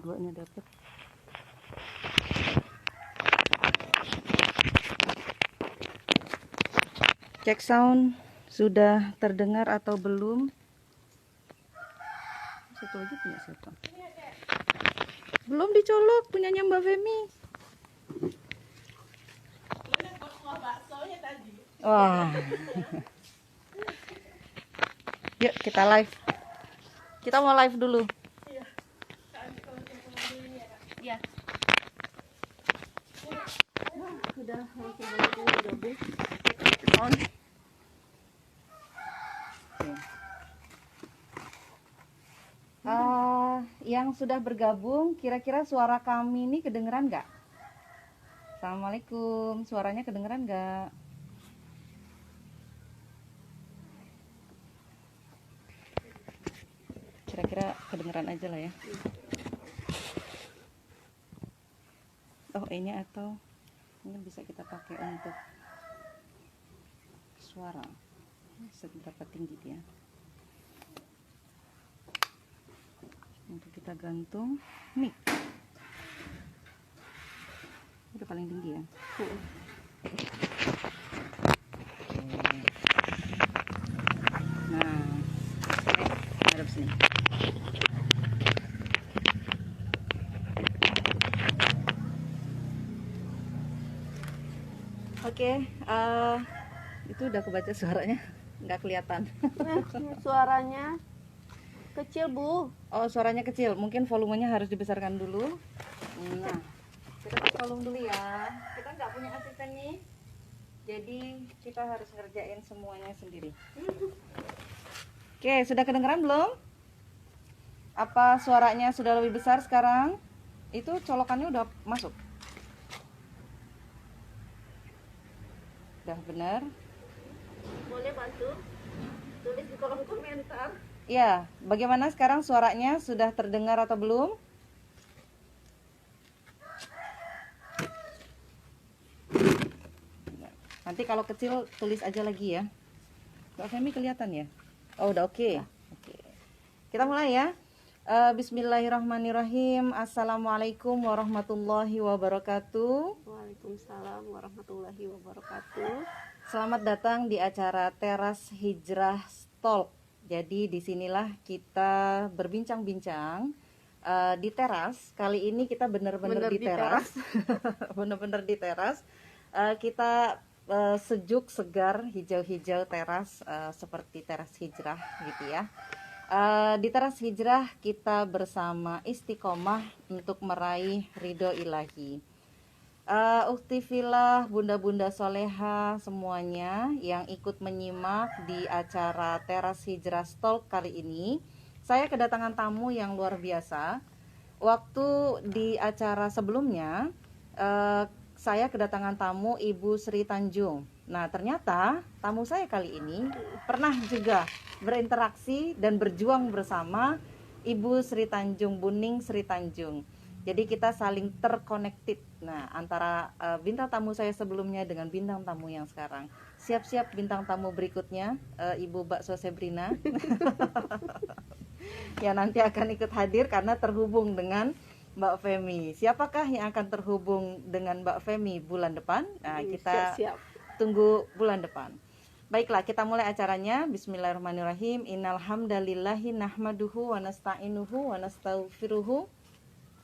dua-duanya dapat. Cek sound sudah terdengar atau belum? Satu lagi punya siapa? Belum dicolok, punyanya Mbak Femi. Wah. Yuk kita live. Kita mau live dulu. Iya. Sudah gabung. On. Yang sudah bergabung, kira-kira suara kami ini kedengeran nggak? Assalamualaikum, suaranya kedengeran nggak? Kira-kira kedengeran aja lah ya. Oh ini atau ini bisa kita pakai untuk suara seberapa tinggi dia. Untuk kita gantung mic. Udah paling tinggi ya. Nah, hadap sini. Oke, itu udah kebaca suaranya, nggak kelihatan. Suaranya kecil, Bu. Oh, suaranya kecil. Mungkin volumenya harus dibesarkan dulu. Nah, kita tes volume dulu ya. Kita nggak punya asisten nih, jadi kita harus ngerjain semuanya sendiri. Oke, sudah kedengeran belum? Apa suaranya sudah lebih besar sekarang? Itu colokannya udah masuk. Udah benar? Boleh bantu tulis di kolom komentar. Ya, bagaimana sekarang suaranya? Sudah terdengar atau belum? Nanti kalau kecil tulis aja lagi ya. Mbak Femi kelihatan ya? Oh, udah oke. Oke. Kita mulai ya. Bismillahirrahmanirrahim. Assalamualaikum warahmatullahi wabarakatuh. Waalaikumsalam warahmatullahi wabarakatuh. Selamat datang di acara Teras Hijrah Talk. Jadi disinilah kita berbincang-bincang di teras. Kali ini kita benar-benar di teras. Benar-benar di teras. Kita sejuk, segar, hijau-hijau teras seperti teras hijrah gitu ya. Di teras hijrah kita bersama istiqomah untuk meraih ridho ilahi. Uktifillah, bunda-bunda soleha semuanya yang ikut menyimak di acara Teras Hijrah Talk kali ini. Saya kedatangan tamu yang luar biasa. Waktu di acara sebelumnya saya kedatangan tamu Ibu Sri Tanjung. Nah ternyata tamu saya kali ini pernah juga berinteraksi dan berjuang bersama Ibu Sri Tanjung, Buning Sri Tanjung. Jadi kita saling terconnected. Nah, antara bintang tamu saya sebelumnya dengan bintang tamu yang sekarang. Siap-siap bintang tamu berikutnya, Ibu Bakso Sebrina. Ya nanti akan ikut hadir karena terhubung dengan Mbak Femi. Siapakah yang akan terhubung dengan Mbak Femi bulan depan? Nah, kita tunggu bulan depan. Baiklah, kita mulai acaranya. Bismillahirrahmanirrahim. Innal hamdalillahi nahmaduhu wa nasta'inuhu wa nastaghfiruhu.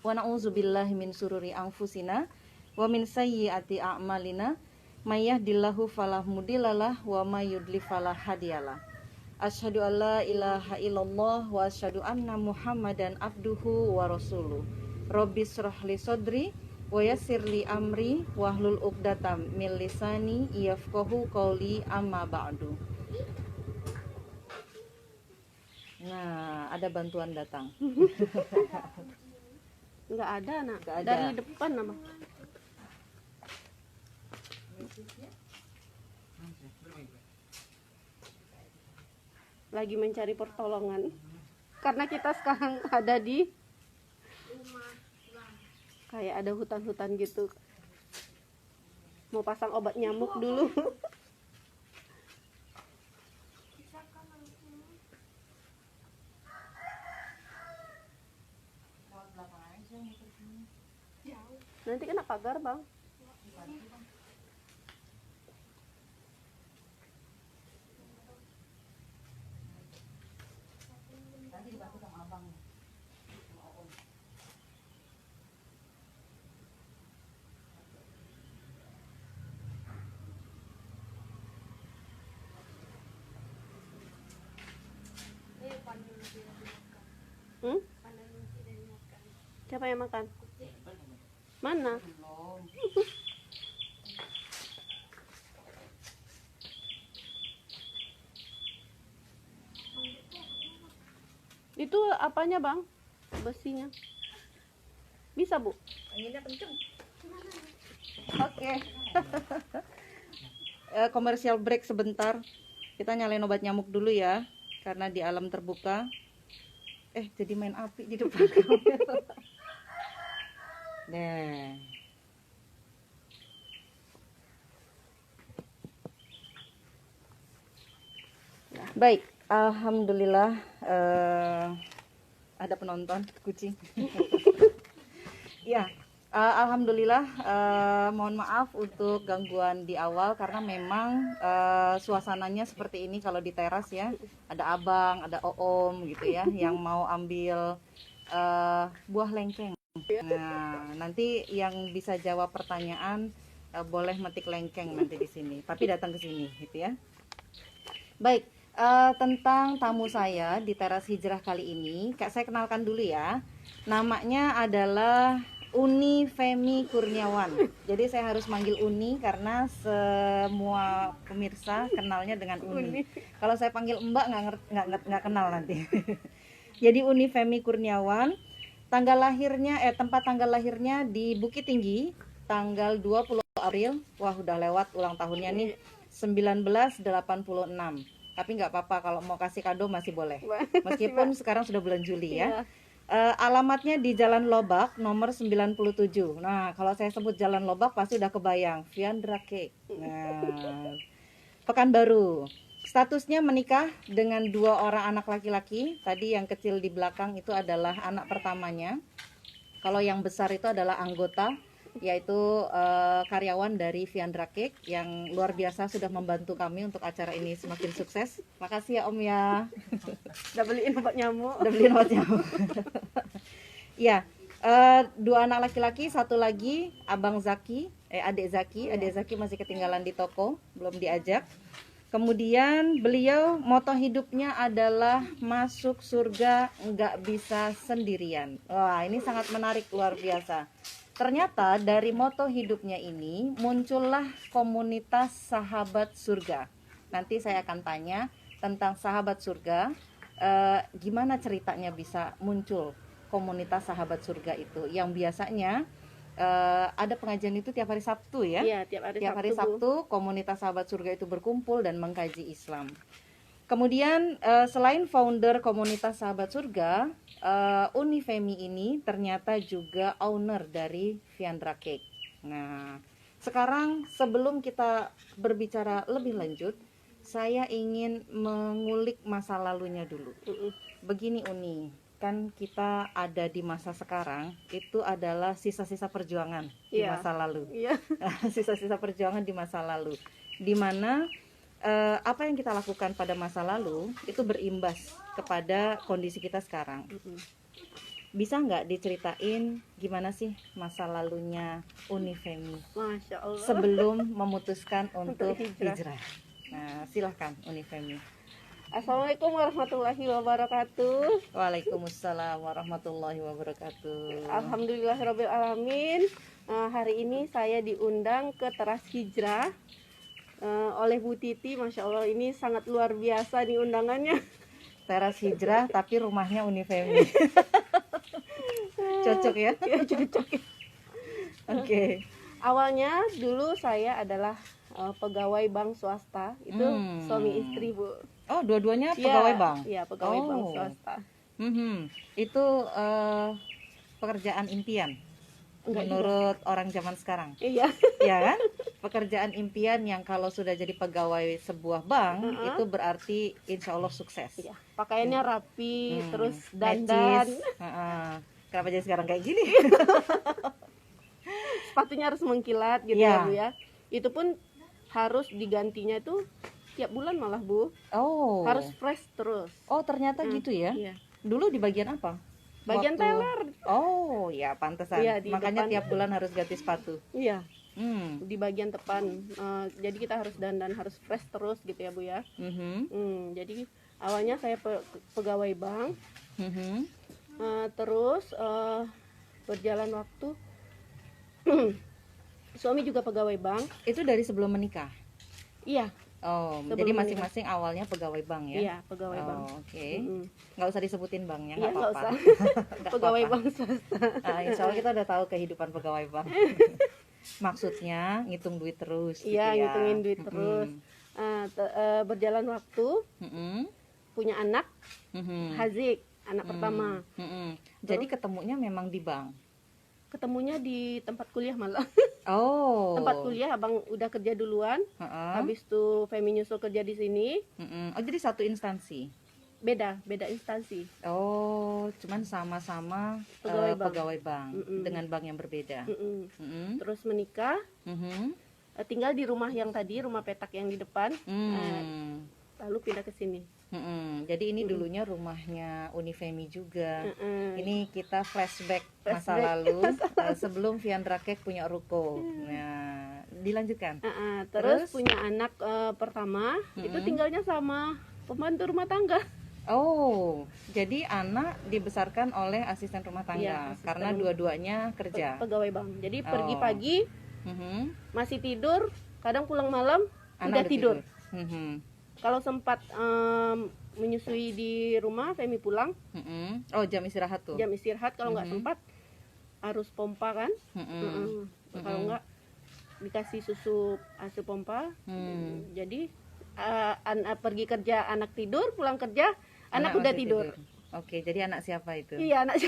Wa na'udzubillahi min sururi anfusina wa min sayyiati a'malina may yahdihillahu fala mudhillalah wa may yudlil fala hadiyalah. Asyhadu alla ilaha illallah wa asyhadu anna Muhammadan abduhu wa rasuluh. Rabbis shrah li sadri wa yassir li amri wahlul 'uqdatam min lisani yafqahu qawli amma ba'du. Nah, ada bantuan datang. Enggak ada, Nak. Nggak ada. Dari depan, Nak. Lagi mencari pertolongan. Karena kita sekarang ada di kayak ada hutan-hutan gitu. Mau pasang obat nyamuk dulu. Nanti kena pagar, Bang. Hmm? Siapa yang makan? Mana? Itu apanya, Bang? Besinya. Bisa, Bu? Anginnya kenceng. Oke. Komersial break sebentar. Kita nyalain obat nyamuk dulu ya, karena di alam terbuka. Jadi main api di depan kamera. Nah. Baik, alhamdulillah ada penonton kucing. Ya, alhamdulillah. Mohon maaf untuk gangguan di awal karena memang suasananya seperti ini kalau di teras ya. Ada abang, ada oom gitu ya, yang mau ambil buah lengkeng. Nah, nanti yang bisa jawab pertanyaan boleh metik lengkeng nanti di sini. Tapi datang ke sini, gitu ya. Baik. Tentang tamu saya di teras hijrah kali ini, saya kenalkan dulu ya. Namanya adalah Uni Femi Kurniawan. Jadi saya harus manggil Uni karena semua pemirsa kenalnya dengan Uni. Kalau saya panggil Mbak nggak kenal nanti. Jadi Uni Femi Kurniawan, tempat tanggal lahirnya di Bukit Tinggi, tanggal 20 April. Wah, udah lewat ulang tahunnya nih, 1986. Tapi nggak apa-apa, kalau mau kasih kado masih boleh. Meskipun sekarang sudah bulan Juli ya. Alamatnya di Jalan Lobak nomor 97. Nah, kalau saya sebut Jalan Lobak pasti udah kebayang, Fiandra Cake. Nah, Pekanbaru. Statusnya menikah dengan 2 orang anak laki-laki. Tadi yang kecil di belakang itu adalah anak pertamanya. Kalau yang besar itu adalah anggota, yaitu karyawan dari Fiandra Cake yang luar biasa sudah membantu kami untuk acara ini semakin sukses. Makasih ya Om ya. Udah beliin obat nyamuk. Ya, 2 anak laki-laki, 1 lagi Abang Zaki, adik Zaki. Adik Zaki masih ketinggalan di toko, belum diajak. Kemudian beliau moto hidupnya adalah masuk surga nggak bisa sendirian. Wah, ini sangat menarik, luar biasa. Ternyata dari moto hidupnya ini muncullah komunitas sahabat surga. Nanti saya akan tanya tentang sahabat surga, gimana ceritanya bisa muncul komunitas sahabat surga itu, yang biasanya ada pengajian itu tiap hari Sabtu ya. Iya, tiap hari Sabtu komunitas sahabat surga itu berkumpul dan mengkaji Islam. Kemudian selain founder komunitas sahabat surga, Uni Femi ini ternyata juga owner dari Fiandra Cake. Nah, sekarang sebelum kita berbicara lebih lanjut, saya ingin mengulik masa lalunya dulu. Begini Uni, kan kita ada di masa sekarang, itu adalah sisa-sisa perjuangan di masa lalu. Sisa-sisa perjuangan di masa lalu, dimana apa yang kita lakukan pada masa lalu itu berimbas kepada kondisi kita sekarang. Bisa nggak diceritain gimana sih masa lalunya Uni Femi Masya Allah, sebelum memutuskan untuk hijrah? Nah, silahkan Uni Femi. Assalamualaikum warahmatullahi wabarakatuh. Waalaikumsalam warahmatullahi wabarakatuh. Alhamdulillahirabbil alamin. Hari ini saya diundang ke teras hijrah oleh Bu Titi. Masya Allah, ini sangat luar biasa nih undangannya. Teras hijrah tapi rumahnya Uni Femi. Cocok ya? Ya, cocok. Oke. Awalnya dulu saya adalah pegawai bank swasta. Itu suami istri, Bu. Oh, dua-duanya pegawai bank? Iya, pegawai bank swasta. Itu pekerjaan impian? Menurut orang zaman sekarang? Iya. Ya kan? Pekerjaan impian yang kalau sudah jadi pegawai sebuah bank itu berarti insya Allah sukses. Iya. Pakaiannya rapi, terus dandan. Kenapa jadi sekarang kayak gini? Sepatunya harus mengkilat gitu Iya. ya Bu ya. Itu pun harus digantinya itu tiap bulan malah Bu. Oh. Harus fresh terus. Oh, ternyata gitu ya. Iya. Dulu di bagian apa? Bagian Waktu- teler. Oh, ya pantesan. Iya, di Makanya depan. tiap bulan harus ganti sepatu. Iya, Hmm. di bagian depan. Jadi kita harus dandan harus fresh terus gitu ya Bu ya. Mhm. Jadi awalnya saya pegawai bank, Mhm. terus berjalan waktu suami juga pegawai bank. Itu dari sebelum menikah. Iya, Oh, Sebelum jadi menikah. masing-masing awalnya pegawai bank ya? iya pegawai bank. Oh, oke. Mm-mm. Nggak usah disebutin banknya, Iya, nggak nggak apa-apa. usah. Nggak Pegawai apa-apa. bank swasta. Nah, insya Allah kita udah tahu kehidupan pegawai bank. Maksudnya ngitung duit terus. Iya, gitu ya. ngitungin duit terus. Berjalan waktu, Mm-mm. punya anak, Mhm. Hazik, anak pertama. Mm-mm. Jadi ketemunya memang di bank. Ketemunya di tempat kuliah malah. Oh. Tempat kuliah abang udah kerja duluan, Heeh. habis itu Femi nyusul kerja di sini. Mm-mm. Oh, jadi satu instansi. Beda instansi. Oh, cuman sama-sama Pegawai bank. pegawai bank Mm-mm. dengan bank yang berbeda. Mm-mm. Mm-mm. Terus menikah, Mhm. tinggal di rumah yang tadi, rumah petak yang di depan, Hmm. lalu pindah ke sini. Mm-mm. Jadi ini dulunya rumahnya Unifemi juga. Mm-mm. Ini kita flashback masa Flashback. lalu sebelum Fiandra Cake punya ruko. Nah, dilanjutkan. Terus punya anak pertama, itu Mm-mm. tinggalnya sama pembantu rumah tangga. Oh, jadi anak dibesarkan oleh asisten rumah tangga Iya, asisten karena rumah- dua-duanya kerja. Pegawai bank. Jadi pergi Oh. pagi, Mhm. masih tidur, kadang pulang malam Anak udah tidur. Mhm. Kalau sempat menyusui di rumah, Femi pulang Mhm. Oh, jam istirahat tuh. jam istirahat. Kalau nggak Mhm. sempat harus pompa kan. Mhm. Kalau Mhm. nggak dikasih susu asuh pompa. Hmm. Jadi pergi kerja anak tidur, pulang kerja anak udah masih tidur. Oke, jadi anak siapa itu? Iya, anak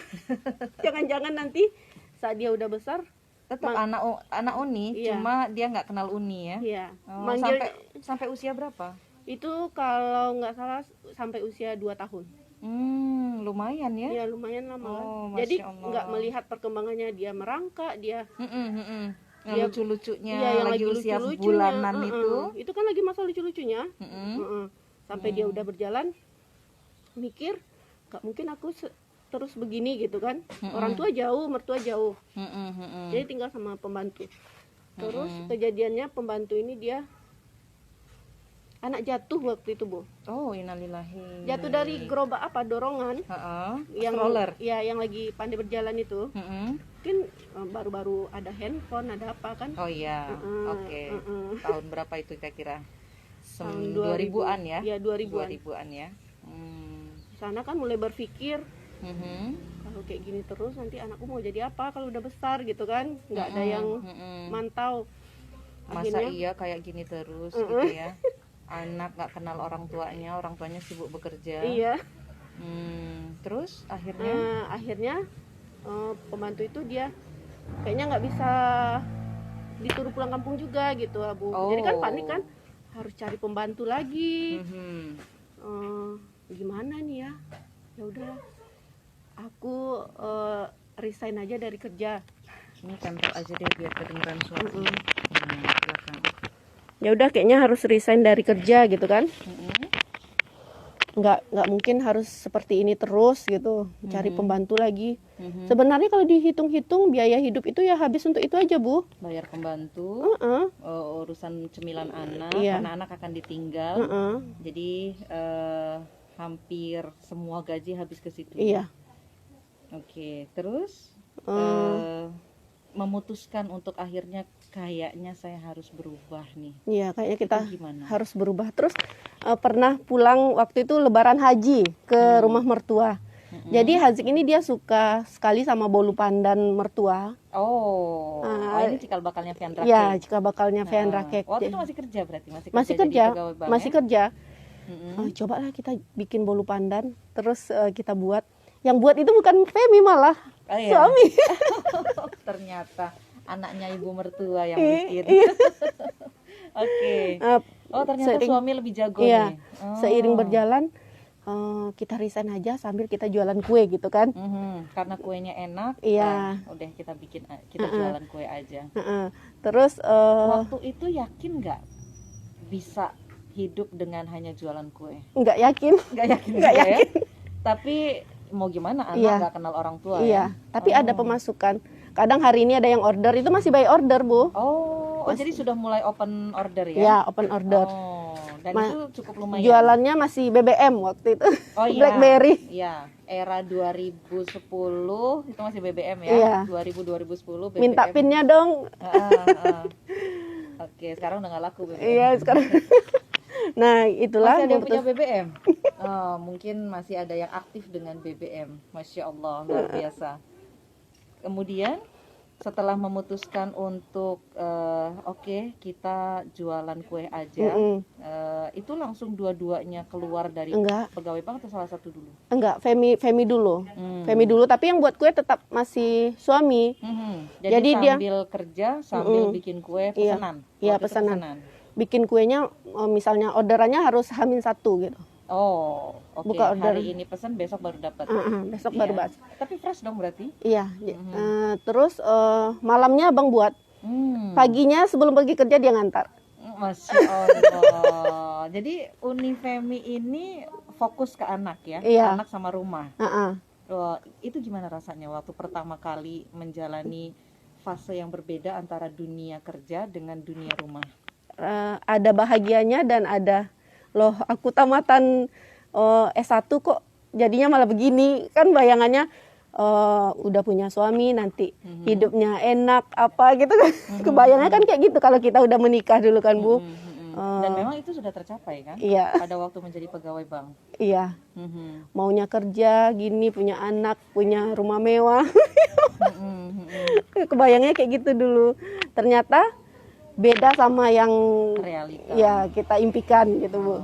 jangan-jangan nanti saat dia udah besar, Tetap anak Uni, Iya. cuma dia nggak kenal Uni ya. iya, Oh, manggil sampai usia berapa? itu kalau nggak salah sampai usia 2 tahun. Lumayan ya. Iya, lumayan lama kan. Oh, Jadi Masya Allah. nggak melihat perkembangannya dia merangkak, dia Yang Dia- lucu-lucunya iya, yang lagi usia lucu-lucunya, bulanan itu. itu kan lagi masa lucu-lucunya. Mm-mm. Sampai dia udah berjalan, mikir nggak mungkin aku terus begini gitu kan. Orang tua jauh, mertua jauh, Mm-mm. jadi tinggal sama pembantu. Terus kejadiannya pembantu ini dia anak jatuh waktu itu Bu, Oh, innalillahi. jatuh dari gerobak dorongan Heeh. yang Stroller. ya yang lagi pandai berjalan itu. Mm-mm. Mungkin baru-baru ada handphone, ada apa kan. Oh iya, oke. Tahun berapa itu kira-kira? Tahun 2000-an ya? Iya, 2000-an. 2000-an ya. Di sana kan mulai berpikir, Mhm. kalau kayak gini terus nanti anakku mau jadi apa kalau udah besar gitu kan, nggak ada yang Mm-mm. mantau. Masa Akhirnya iya kayak gini terus gitu ya? Anak nggak kenal orang tuanya sibuk bekerja. iya. Terus akhirnya? Akhirnya pembantu itu dia kayaknya nggak bisa disuruh pulang kampung juga gitu Bu. Jadi kan panik kan, harus cari pembantu lagi. Mhm. Gimana nih ya? Ya udah, aku resign aja dari kerja. Ini kantor aja deh biar kedengeran suaranya. Silakan. Ya udah, kayaknya harus resign dari kerja gitu kan. Mhm. Nggak mungkin harus seperti ini terus gitu, cari pembantu lagi. Mhm. Sebenarnya kalau dihitung-hitung biaya hidup itu ya habis untuk itu aja Bu. Bayar pembantu, Heeh, urusan cemilan anak, Iya. karena anak akan ditinggal. heeh. Jadi hampir semua gaji habis ke situ. Iya. Oke, terus memutuskan untuk akhirnya kayaknya saya harus berubah nih. Iya, kayaknya kita Itu gimana? harus berubah. Terus pernah pulang waktu itu lebaran haji ke rumah mertua. Jadi Hazik ini dia suka sekali sama bolu pandan mertua. Oh, ini cikal bakalnya Fiandra Iya, Cake. jika bakalnya Fiandra Cake. Waktu itu masih kerja berarti Masih jadi kerja, pegawai bank masih ya? kerja. Mm-mm. Cobalah kita bikin bolu pandan, terus kita buat. Yang buat itu bukan Femi malah, Oh, iya. suami. Ternyata anaknya ibu mertua yang Iya. bikin. Oke. Eh, Oh, ternyata seiring- suami lebih jago Iya, nih. Oh. seiring berjalan kita resign aja sambil kita jualan kue gitu kan. Karena kuenya enak, Iya. udah kita jualan kue aja. Terus waktu itu yakin nggak bisa hidup dengan hanya jualan kue? nggak yakin. Nggak yakin. Ya? Tapi mau gimana, anak nggak kenal orang tua ya? Tapi ada pemasukan. Kadang hari ini ada yang order, itu masih by order, Bu. Oh, jadi sudah mulai open order ya? Ya, open order. Dan itu cukup lumayan. Jualannya masih BBM waktu itu. Oh iya. BlackBerry. Iya, era 2010 itu masih BBM ya. Iya. 2010 BBM. Minta pinnya dong. Oke, sekarang udah nggak laku BBM. Iya, sekarang. Nah, itulah masih ada yang punya BBM. Mungkin masih ada yang aktif dengan BBM. Masya Allah, luar biasa. Kemudian setelah memutuskan untuk oke, kita jualan kue aja, itu langsung dua-duanya keluar dari pegawai bank atau salah satu dulu? Enggak, Femi dulu. Femi dulu, tapi yang buat kue tetap masih suami. Jadi sambil kerja sambil bikin kue pesanan. Iya, pesanan. Bikin kuenya misalnya orderannya harus H-1 gitu. Oh, oke. Buka order. Hari ini pesan, besok baru dapat. Besok baru dapat. Tapi fresh dong berarti? Iya. Terus malamnya abang buat. Paginya sebelum pergi kerja dia ngantar. Masya Allah. Jadi Unifemi ini fokus ke anak ya? Iya. Anak sama rumah. Itu gimana rasanya waktu pertama kali menjalani fase yang berbeda antara dunia kerja dengan dunia rumah? Ada bahagianya dan ada, loh aku tamatan S1 kok jadinya malah begini, kan bayangannya udah punya suami nanti hidupnya enak apa gitu kan. Kebayangnya kan kayak gitu kalau kita udah menikah dulu kan, Bu. Dan memang itu sudah tercapai kan? Iya. Pada waktu menjadi pegawai bank. Iya. Maunya kerja gini, punya anak, punya rumah mewah. Kebayangnya kayak gitu dulu. Ternyata beda sama yang realita. Ya, kita impikan gitu, Bu.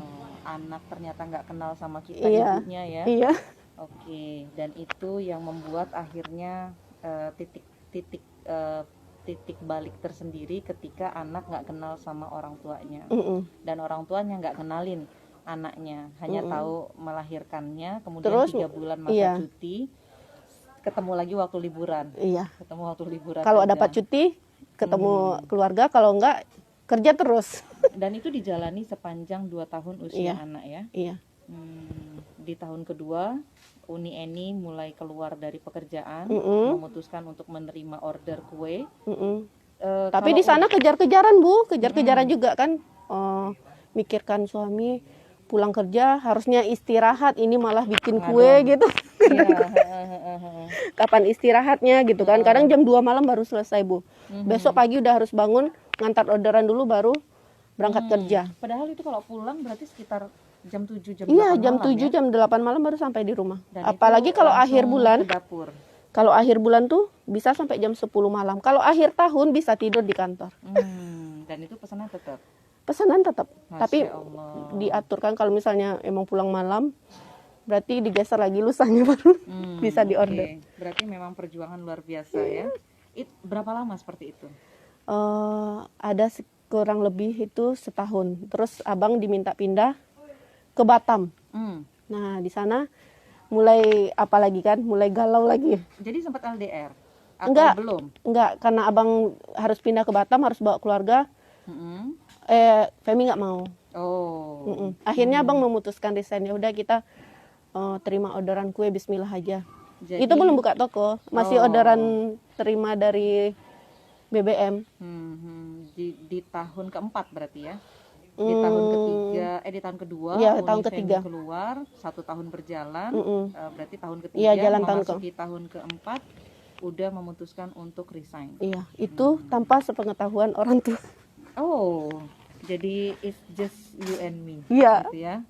Anak ternyata nggak kenal sama kita ibunya ya. Iya. Oke, dan itu yang membuat akhirnya titik balik tersendiri ketika anak nggak kenal sama orang tuanya. Dan orang tuanya nggak kenalin anaknya, hanya tahu melahirkannya, kemudian 3 bulan masa cuti, ketemu lagi waktu liburan. Iya. Ketemu waktu liburan. Kalau dapat cuti ketemu keluarga, kalau enggak kerja terus. Dan itu dijalani sepanjang 2 tahun usia anak ya? Iya. Di tahun kedua, Uni Eni mulai keluar dari pekerjaan, memutuskan untuk menerima order kue. Tapi di sana kejar-kejaran, Bu, kejar-kejaran juga kan. Mikirkan suami pulang kerja harusnya istirahat, ini malah bikin kue gitu. Kapan istirahatnya gitu kan. Kadang jam 2 malam baru selesai, Bu. Besok pagi udah harus bangun, ngantar orderan dulu baru berangkat kerja. Padahal itu kalau pulang berarti sekitar jam 7, jam 8 Iya, jam malam 7, ya? jam 8 malam baru sampai di rumah. Dan apalagi kalau akhir bulan. Ke dapur. Kalau akhir bulan tuh bisa sampai jam 10 malam. Kalau akhir tahun bisa tidur di kantor. Dan itu pesanan tetap? Pesanan tetap. Masya Tapi Allah. diaturkan kalau misalnya emang pulang malam, berarti digeser lagi lusanya baru bisa diorder. Berarti memang perjuangan luar biasa ya. Berapa lama seperti itu? Ada kurang lebih itu setahun. Terus abang diminta pindah ke Batam. Nah di sana mulai apa lagi kan? Mulai galau lagi. Jadi sempat LDR? Atau belum? Enggak, karena abang harus pindah ke Batam, harus bawa keluarga. Femi nggak mau. Akhirnya abang memutuskan resign. Ya udah kita terima orderan kue, Bismillah aja. Jadi, itu belum buka toko, masih orderan terima dari BBM. Di tahun keempat berarti ya? Di tahun ketiga, di tahun kedua, tahun ketiga keluar, 1 tahun berjalan, berarti tahun ketiga, memasuki tahun keempat, udah memutuskan untuk resign. Iya, itu tanpa sepengetahuan orang tua. Oh, jadi it's just you and me, iya. Gitu ya?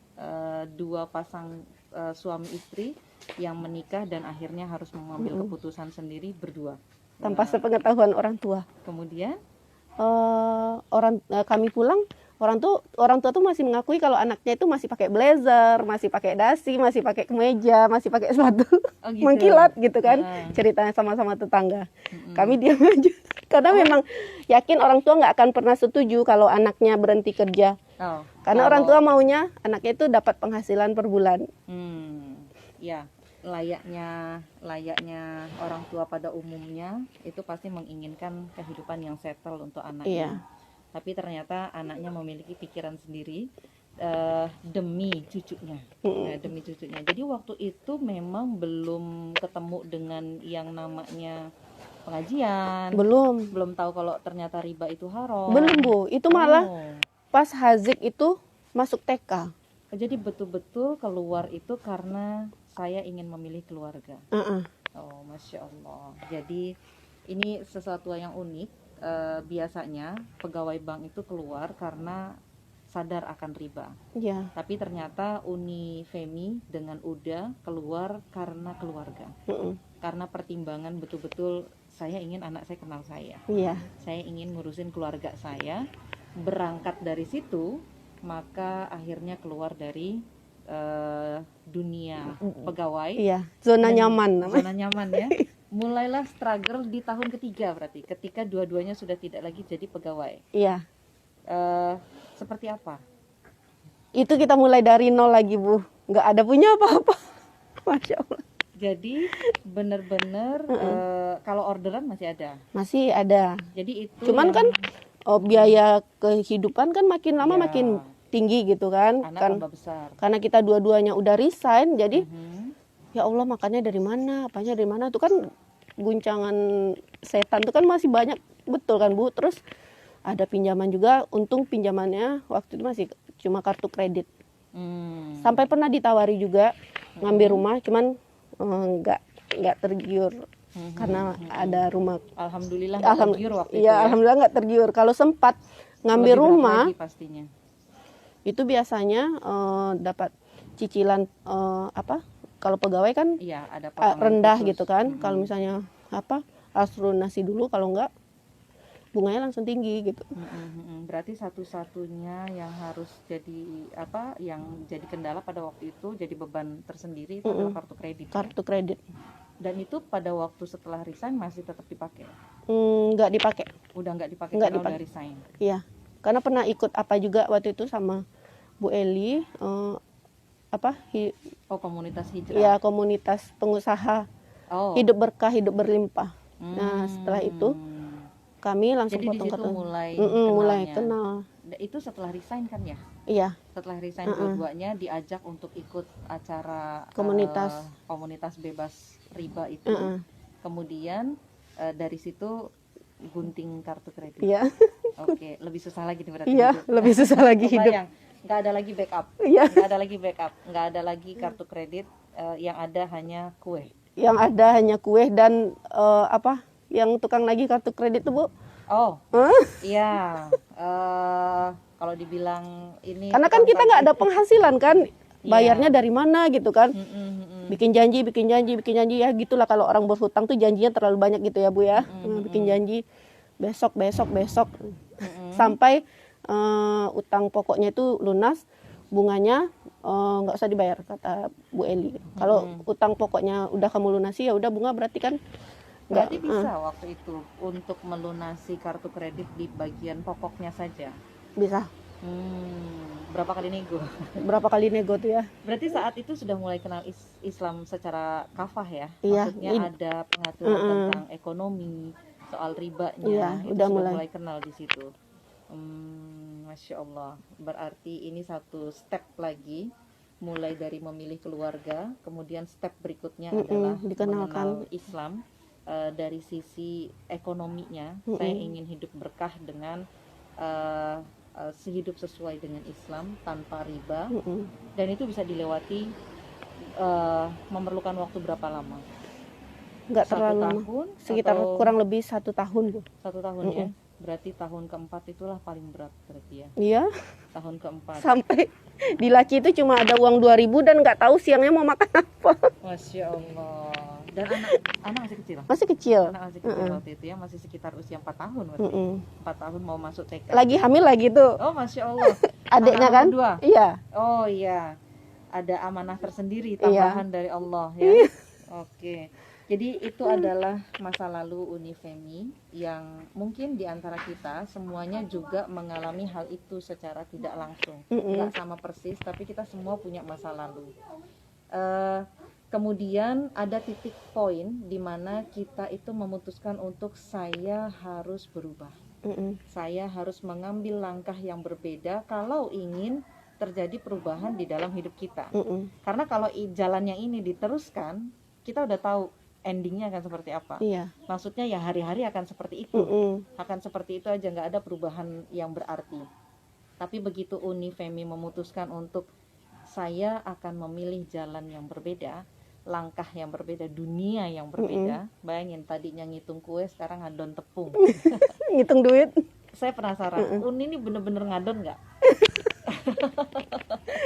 2 pasang suami istri yang menikah dan akhirnya harus mengambil keputusan sendiri berdua. Tanpa sepengetahuan orang tua. Kemudian? Kami pulang, orang tua tuh masih mengakui kalau anaknya itu masih pakai blazer, masih pakai dasi, masih pakai kemeja, masih pakai sepatu, gitu. Mengkilat gitu kan. Ceritanya sama-sama tetangga. Kami diam aja. Karena memang yakin orang tua nggak akan pernah setuju kalau anaknya berhenti kerja. Karena orang tua maunya anaknya itu dapat penghasilan per bulan. Ya, layaknya orang tua pada umumnya itu pasti menginginkan kehidupan yang settle untuk anaknya. Tapi ternyata anaknya memiliki pikiran sendiri demi cucunya. Demi cucunya. Jadi waktu itu memang belum ketemu dengan yang namanya pengajian. Belum tahu kalau ternyata riba itu haram. Belum, Bu. Itu malah pas Hazik itu masuk TK. Jadi betul-betul keluar itu karena saya ingin memilih keluarga. Oh, Masya Allah. Jadi ini sesuatu yang unik. Biasanya pegawai bank itu keluar karena sadar akan riba. Tapi ternyata Uni Femi dengan Uda keluar karena keluarga. Karena pertimbangan betul-betul saya ingin anak saya kenal saya. Saya ingin ngurusin keluarga saya. Berangkat dari situ, maka akhirnya keluar dari dunia pegawai. Zona nyaman namanya. Zona nyaman ya. Mulailah struggle di tahun ketiga berarti, ketika dua-duanya sudah tidak lagi jadi pegawai. Seperti apa? Itu kita mulai dari nol lagi, Bu. Nggak ada punya apa-apa. Masya Allah. Jadi benar-benar kalau orderan masih ada? Masih ada. Jadi itu cuman kan biaya kehidupan kan makin lama makin tinggi gitu kan. Tambah besar. Karena kita dua-duanya udah resign, jadi ya Allah makannya dari mana, apanya dari mana, itu kan guncangan setan itu kan masih banyak betul kan, Bu. Terus ada pinjaman juga, untung pinjamannya waktu itu masih cuma kartu kredit. Sampai pernah ditawari juga ngambil rumah, cuman nggak tergiur karena ada rumah. Alhamdulillah nggak tergiur waktu itu. Alhamdulillah nggak tergiur. Kalau sempat ngambil lebih rumah, pastinya. Itu biasanya dapat cicilan kalau pegawai kan ada rendah khusus gitu kan. Kalau misalnya harus lunasi dulu, kalau enggak bunganya langsung tinggi gitu. Berarti satu-satunya yang harus jadi yang jadi kendala pada waktu itu, jadi beban tersendiri itu adalah kartu kredit. Kartu kredit. Dan itu pada waktu setelah resign masih tetap dipakai? Nggak dipakai. Udah nggak dipakai karena udah resign. Iya. Karena pernah ikut juga waktu itu sama Bu Eli, komunitas hijrah. Iya, komunitas pengusaha hidup berkah, hidup berlimpah. Nah, setelah itu kami langsung jadi potong kartu. mulai kenal. Itu setelah resign kan ya? Iya. Setelah resign dua-duanya diajak untuk ikut acara komunitas bebas riba itu. Kemudian dari situ gunting kartu kredit. Iya. Oke, lebih susah lagi berarti. Iya, lebih susah lagi hidup. Nggak ada lagi backup. Nggak ada lagi kartu kredit. Yang ada hanya kue. Yang ada hanya kue dan yang tukang nagih kartu kredit tuh, Bu. Iya. Kalau dibilang ini. Karena kan kita nggak ada penghasilan kan. Bayarnya dari mana gitu kan. Bikin janji ya gitulah, kalau orang berhutang tuh janjinya terlalu banyak gitu ya, Bu ya. Bikin janji besok sampai utang pokoknya itu lunas, bunganya nggak usah dibayar kata Bu Eli. Kalau utang pokoknya udah kamu lunasi ya udah, bunga berarti kan berarti bisa waktu itu untuk melunasi kartu kredit di bagian pokoknya saja. Bisa. Berapa kali nego tuh ya. Berarti saat itu sudah mulai kenal Islam secara kafah ya. Maksudnya ada pengaturan tentang ekonomi, soal ribanya. Itu udah sudah mulai kenal di situ. Masya Allah. Berarti ini satu step lagi, mulai dari memilih keluarga, kemudian step berikutnya adalah mengenal Islam. Dari sisi ekonominya, saya ingin hidup berkah dengan sehidup sesuai dengan Islam tanpa riba. Dan itu bisa dilewati memerlukan waktu berapa lama? Nggak terlalu lama, sekitar kurang lebih 1 tahun. 1 tahun ya. Berarti tahun keempat itulah paling berat berarti ya. Iya. Tahun keempat. Sampai di laci itu cuma ada uang 2.000 dan nggak tahu siangnya mau makan apa. Masya Allah. Dan anak masih kecil? Masih kecil. Anak masih kecil waktu itu ya, masih sekitar usia 4 tahun berarti. 4 tahun mau masuk TK. Lagi hamil lagi tuh. Oh, Masya Allah. Adiknya kan? Kedua? Iya. Oh iya. Ada amanah tersendiri, tambahan dari Allah ya. Oke. Jadi itu adalah masa lalu Unifemi yang mungkin di antara kita semuanya juga mengalami hal itu secara tidak langsung, nggak sama persis, tapi kita semua punya masa lalu. Kemudian ada titik poin di mana kita itu memutuskan untuk saya harus berubah, saya harus mengambil langkah yang berbeda kalau ingin terjadi perubahan di dalam hidup kita. Karena kalau jalan yang ini diteruskan, kita udah tahu endingnya akan seperti apa. Iya. Maksudnya ya hari-hari akan seperti itu, akan seperti itu aja, nggak ada perubahan yang berarti. Tapi begitu Unifemi memutuskan untuk saya akan memilih jalan yang berbeda, langkah yang berbeda, dunia yang berbeda. Bayangin tadinya ngitung kue, sekarang ngadon tepung. Ngitung duit. Saya penasaran, Uni ini bener-bener ngadon nggak?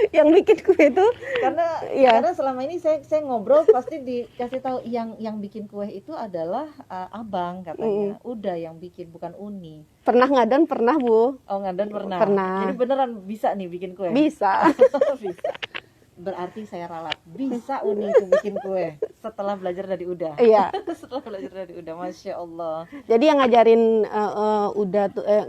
Yang bikin kue itu karena selama ini saya ngobrol pasti dikasih tahu yang bikin kue itu adalah abang katanya. Udah yang bikin, bukan Uni. Pernah ngadon, pernah Bu. Oh, ngadon pernah. Jadi beneran bisa nih bikin kue? Bisa. Bisa. Berarti saya ralat, bisa Uni itu bikin kue setelah belajar dari Uda. Iya. Setelah belajar dari Uda, Masya Allah. Jadi yang ngajarin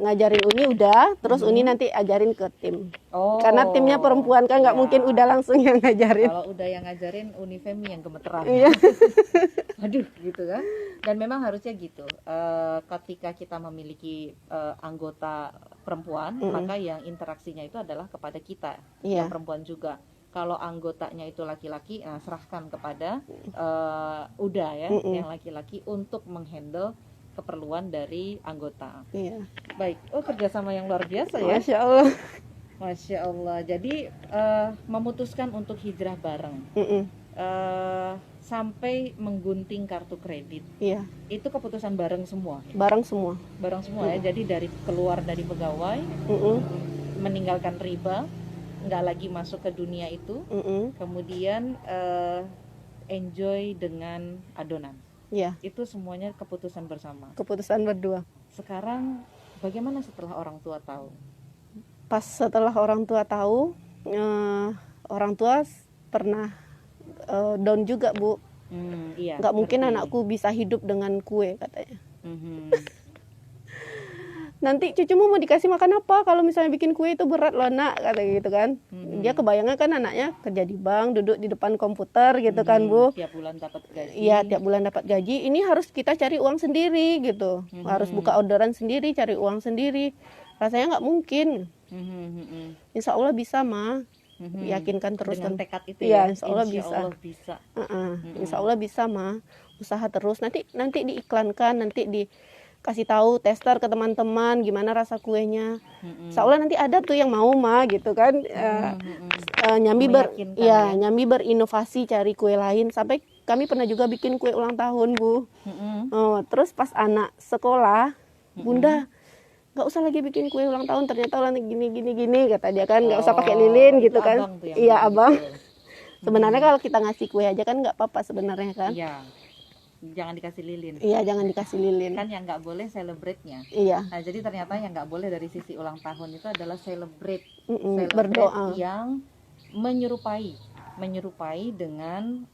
ngajarin Uni Uda, terus Uni nanti ajarin ke tim. Karena timnya perempuan kan, nggak mungkin Uda langsung yang ngajarin. Kalau Uda yang ngajarin, Unifemi yang gemeteran. Iya. Aduh, gitu kan. Dan memang harusnya gitu. Ketika kita memiliki anggota perempuan, maka yang interaksinya itu adalah kepada kita, yang perempuan juga. Kalau anggotanya itu laki-laki, serahkan kepada Uda ya, yang laki-laki untuk menghandle keperluan dari anggota. Iya. Baik, kerjasama yang luar biasa ya. Masya Allah. Masya Allah. Jadi memutuskan untuk hijrah bareng, sampai menggunting kartu kredit. Iya. Itu keputusan bareng semua. Bareng semua. Bareng semua ya. Jadi dari keluar dari pegawai, meninggalkan riba, nggak lagi masuk ke dunia itu, kemudian enjoy dengan adonan. Iya. Itu semuanya keputusan bersama. Keputusan berdua. Sekarang bagaimana setelah orang tua tahu? Pas setelah orang tua tahu, orang tua pernah down juga Bu. Iya. Nggak mungkin anakku bisa hidup dengan kue katanya. Nanti cucumu mau dikasih makan apa kalau misalnya bikin kue itu berat loh nak, kata gitu kan. Dia kebayangnya kan anaknya kerja di bank, duduk di depan komputer gitu kan Bu. Tiap bulan dapat gaji. Iya, tiap bulan dapat gaji. Ini harus kita cari uang sendiri gitu. Harus buka orderan sendiri, cari uang sendiri. Rasanya nggak mungkin. Insya Allah bisa mah. Yakinkan terus dengan kan. Tekad itu ya. Insya Allah bisa. Insya Allah bisa mah. Usaha terus. Nanti diiklankan, nanti kasih tahu tester ke teman-teman gimana rasa kuenya. Insya Allah nanti ada tuh yang mau mah gitu kan. Nyambi Nyambi berinovasi cari kue lain. Sampai kami pernah juga bikin kue ulang tahun Bu. Terus pas anak sekolah, Bunda nggak usah lagi bikin kue ulang tahun, ternyata ulang gini kata dia kan, nggak usah pakai lilin gitu kan. Iya abang. Sebenarnya kalau kita ngasih kue aja kan nggak apa-apa sebenarnya kan. Iya. Jangan dikasih lilin. Iya, jangan dikasih lilin. Kan yang nggak boleh celebrate-nya. Iya. Nah, jadi ternyata yang nggak boleh dari sisi ulang tahun itu adalah celebrate berdoa yang menyerupai dengan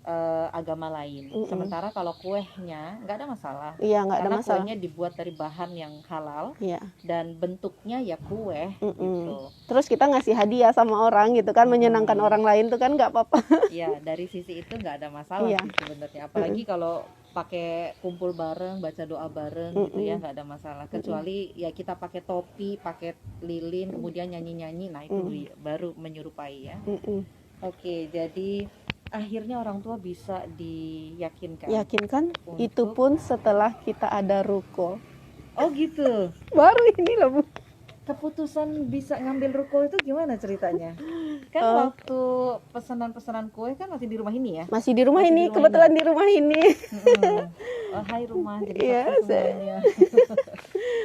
agama lain. Sementara kalau kuenya nggak ada masalah. Iya, nggak ada masalah. Karena kuenya dibuat dari bahan yang halal. Iya. Dan bentuknya ya kue gitu. Terus kita ngasih hadiah sama orang gitu kan, menyenangkan orang lain tuh kan nggak apa-apa. Iya, dari sisi itu nggak ada masalah sih sebenarnya. Apalagi kalau pakai kumpul bareng, baca doa bareng gitu ya, nggak ada masalah. Kecuali ya kita pakai topi, pakai lilin, kemudian nyanyi-nyanyi, nah itu baru menyerupai ya. Oke, jadi akhirnya orang tua bisa yakinkan itu pun setelah kita ada ruko. Oh gitu. Baru ini loh Bu. Keputusan bisa ngambil ruko itu gimana ceritanya? Kan waktu pesanan-pesanan kue kan masih di rumah ini ya? Masih di rumah ini, kebetulan di rumah ini. Hai rumah, jadi semuanya.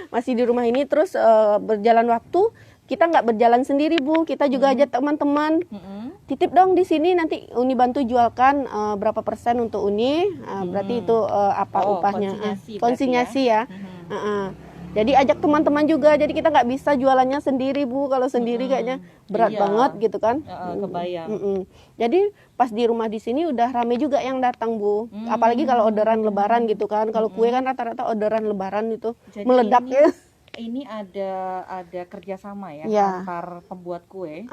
Masih di rumah ini, terus berjalan waktu, kita nggak berjalan sendiri Bu, kita juga ajak teman-teman. Titip dong di sini, nanti Uni bantu jualkan berapa persen untuk Uni, berarti itu apa upahnya? Konsinyasi ya. Jadi ajak teman-teman juga. Jadi kita nggak bisa jualannya sendiri Bu. Kalau sendiri kayaknya berat banget gitu kan. Kebayang. Jadi pas di rumah di sini udah rame juga yang datang Bu. Apalagi kalau orderan Lebaran gitu kan. Kalau kue kan rata-rata orderan Lebaran itu jadi meledak ya. Ini ada kerjasama ya, antar pembuat kue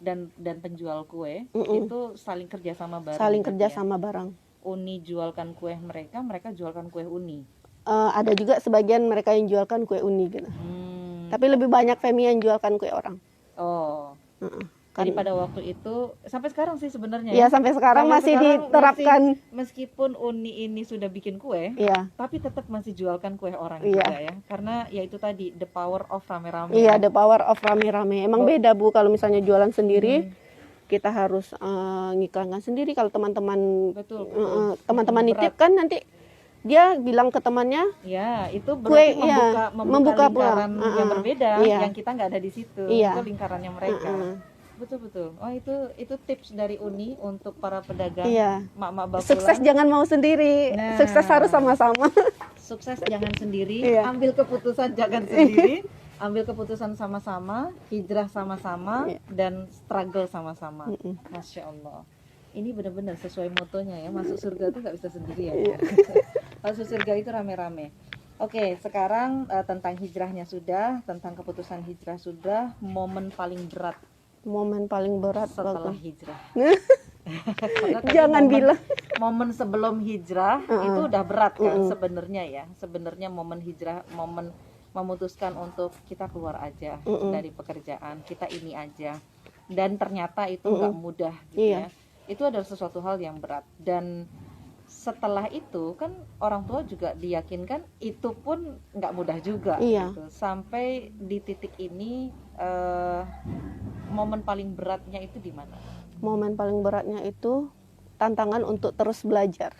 dan penjual kue itu saling kerjasama bareng. Saling kerjasama bareng. Uni jualkan kue mereka, mereka jualkan kue Uni. Ada juga sebagian mereka yang jualkan kue Uni gitu. Tapi lebih banyak Femi yang jualkan kue orang. Oh. Jadi pada waktu itu sampai sekarang sih sebenarnya. Iya, sampai sekarang masih diterapkan. Meskipun Uni ini sudah bikin kue, tapi tetap masih jualkan kue orang juga ya. Karena ya itu tadi the power of rame-rame. Iya, the power of rame-rame. Emang beda Bu kalau misalnya jualan sendiri. Kita harus ngiklankan sendiri. Kalau teman-teman teman-teman nitip kan nanti dia bilang ke temannya, ya itu berarti membuka lingkaran yang berbeda, yang kita nggak ada di situ. Itu lingkarannya mereka. Betul. Oh itu tips dari Uni untuk para pedagang, mak-mak bakulan. Sukses jangan mau sendiri, sukses harus sama-sama. Sukses jangan sendiri, ambil keputusan jangan sendiri, ambil keputusan sama-sama, hijrah sama-sama, dan struggle sama-sama. Masya Allah. Ini benar-benar sesuai motonya ya, masuk surga tuh nggak bisa sendiri ya. Masuk surga itu rame-rame. Oke, sekarang tentang hijrahnya sudah, tentang keputusan hijrah sudah, momen paling berat. Momen paling berat setelah hijrah. Jangan bilang momen sebelum hijrah itu udah berat kan sebenarnya ya. Sebenarnya momen hijrah, momen memutuskan untuk kita keluar aja dari pekerjaan, kita ini aja. Dan ternyata itu nggak mudah gitu ya. Itu adalah sesuatu hal yang berat. Dan setelah itu kan orang tua juga diyakinkan itu pun nggak mudah juga gitu. Sampai di titik ini momen paling beratnya itu di mana? Momen paling beratnya itu tantangan untuk terus belajar.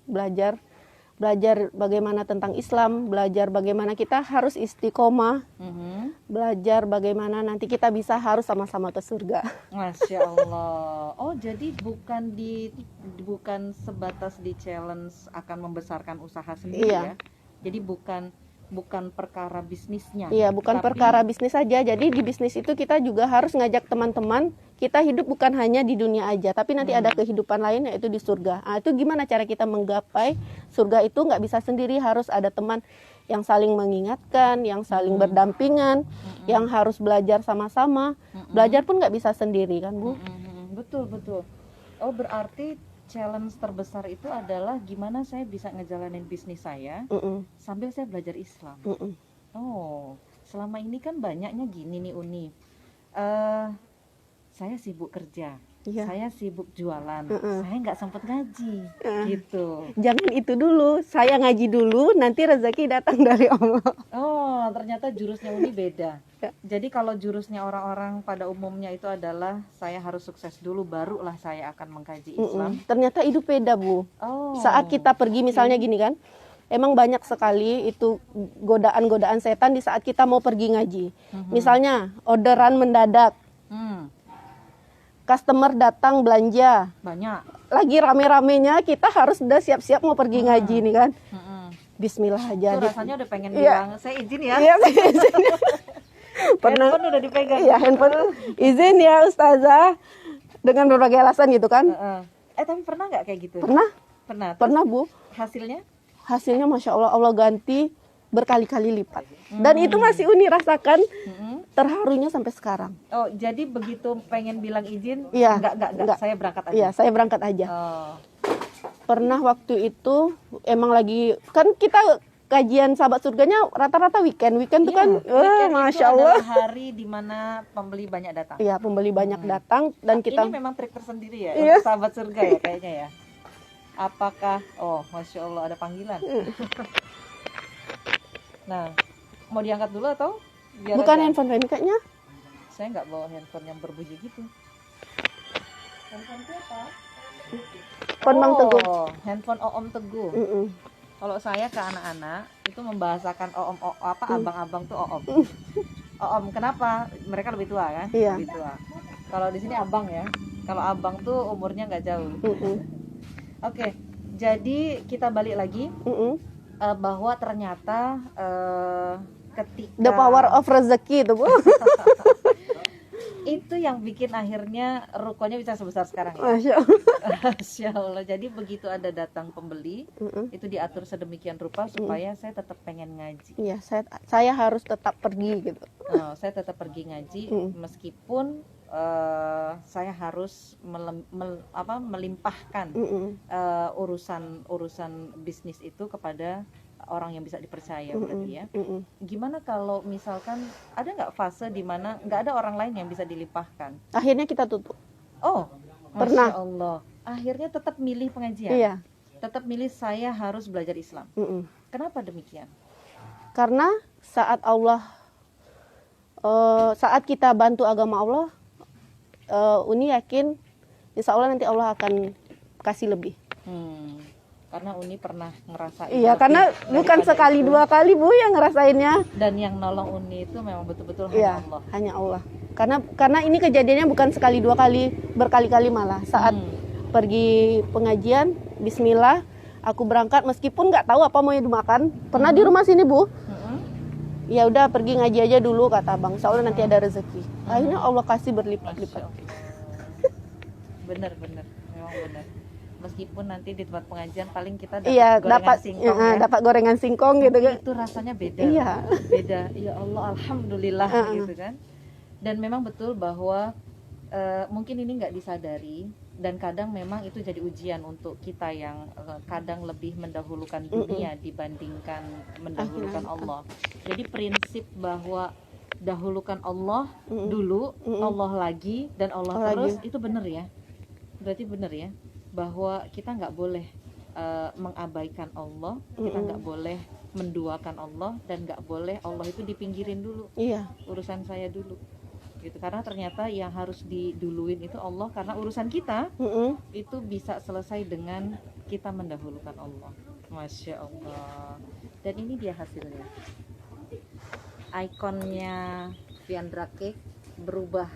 Belajar bagaimana tentang Islam, belajar bagaimana kita harus istiqomah, belajar bagaimana nanti kita bisa harus sama-sama ke surga. Masya Allah. Oh jadi bukan sebatas di challenge akan membesarkan usaha sendiri ya. Jadi bukan perkara bisnisnya. Iya, bukan perkara bisnis saja. Jadi di bisnis itu kita juga harus ngajak teman-teman. Kita hidup bukan hanya di dunia aja, tapi nanti ada kehidupan lain yaitu di surga. Nah, itu gimana cara kita menggapai surga itu nggak bisa sendiri, harus ada teman yang saling mengingatkan, yang saling berdampingan, yang harus belajar sama-sama. Belajar pun nggak bisa sendiri kan Bu? Betul. Oh berarti challenge terbesar itu adalah gimana saya bisa ngejalanin bisnis saya sambil saya belajar Islam. Oh, selama ini kan banyaknya gini nih Uni. Saya sibuk kerja, saya sibuk jualan, saya nggak sempat ngaji, gitu. Jangan itu dulu, saya ngaji dulu, nanti rezeki datang dari Allah. Oh, ternyata jurusnya Uni beda. Jadi kalau jurusnya orang-orang pada umumnya itu adalah saya harus sukses dulu, barulah saya akan mengkaji Islam. Ternyata itu beda Bu. Saat kita pergi misalnya gini kan, emang banyak sekali itu godaan-godaan setan di saat kita mau pergi ngaji. Misalnya orderan mendadak. Customer datang belanja. Banyak. Lagi rame-ramenya kita harus udah siap-siap mau pergi ngaji nih kan. Bismillah aja. Itu rasanya udah pengen bilang, saya izin ya. Iya, saya izin. Handphone udah dipegang. Iya, handphone. Izin ya Ustazah. Dengan berbagai alasan gitu kan. Tapi pernah nggak kayak gitu? Pernah. Pernah Bu. Hasilnya? Hasilnya Masya Allah, Allah ganti berkali-kali lipat. Dan itu masih Uni rasakan. Terharunya sampai sekarang. Oh, jadi begitu pengen bilang izin, enggak, saya berangkat aja. Iya, saya berangkat aja. Pernah waktu itu emang lagi kan kita kajian sahabat surganya rata-rata weekend tuh kan, Masya Allah. Itu hari dimana pembeli banyak datang. Iya, pembeli banyak datang dan kita. Ini memang trik tersendiri ya untuk sahabat surga ya kayaknya ya. Apakah? Oh, Masya Allah ada panggilan. Nah, mau diangkat dulu atau? Bukan handphone Femi kayaknya. Saya nggak bawa handphone yang berbunyi gitu. Handphone apa? Bang Teguh. Handphone Om Teguh. Kalau saya ke anak-anak itu membahasakan abang-abang tuh Om. Kenapa? Mereka lebih tua kan? Iya. Lebih tua. Kalau di sini abang ya. Kalau abang tuh umurnya nggak jauh. Oke, jadi kita balik lagi. bahwa ternyata ketika The power of rezeki itu, Bu. itu yang bikin akhirnya rukonya bisa sebesar sekarang ya. Masya Allah. Masya Allah. Jadi begitu ada datang pembeli, itu diatur sedemikian rupa supaya saya tetap pengen ngaji. Iya, saya harus tetap pergi gitu. Saya tetap pergi ngaji meskipun saya harus melimpahkan urusan bisnis itu kepada orang yang bisa dipercaya berarti ya. Gimana kalau misalkan ada nggak fase di mana nggak ada orang lain yang bisa dilimpahkan? Akhirnya kita tutup. Oh, pernah. Masya Allah. Akhirnya tetap milih pengajian. Iya. Tetap milih saya harus belajar Islam. Kenapa demikian? Karena saat kita bantu agama Allah, Uni yakin Insya Allah nanti Allah akan kasih lebih. Karena Uni pernah ngerasain. Iya, karena bukan sekali itu. 2 kali Bu yang ngerasainnya. Dan yang nolong Uni itu memang betul-betul hanya Allah. Hanya Allah. Karena ini kejadiannya bukan sekali 2 kali, berkali-kali malah. Saat pergi pengajian, Bismillah, aku berangkat meskipun nggak tahu apa mau dimakan. Pernah di rumah sini Bu. Ya udah pergi ngaji aja dulu kata Bang. Insya Allah nanti ada rezeki. Akhirnya Allah kasih berlipat-lipat. Bener, memang bener. Meskipun nanti di tempat pengajian paling kita dapat singkong, dapat gorengan singkong gitu kan. Itu rasanya beda. Iya. Beda. Ya Allah, alhamdulillah gitu kan. Dan memang betul bahwa mungkin ini nggak disadari dan kadang memang itu jadi ujian untuk kita yang kadang lebih mendahulukan dunia dibandingkan mendahulukan Allah. Jadi prinsip bahwa dahulukan Allah dulu, Allah lagi dan Allah terus lagi. Itu benar ya. Berarti benar ya. Bahwa kita nggak boleh mengabaikan Allah, kita nggak boleh menduakan Allah, dan nggak boleh Allah itu dipinggirin dulu. Iya. Urusan saya dulu, gitu. Karena ternyata yang harus diduluin itu Allah, karena urusan kita itu bisa selesai dengan kita mendahulukan Allah. Masya Allah. Dan ini dia hasilnya. Ikonnya Viandra Cake berubah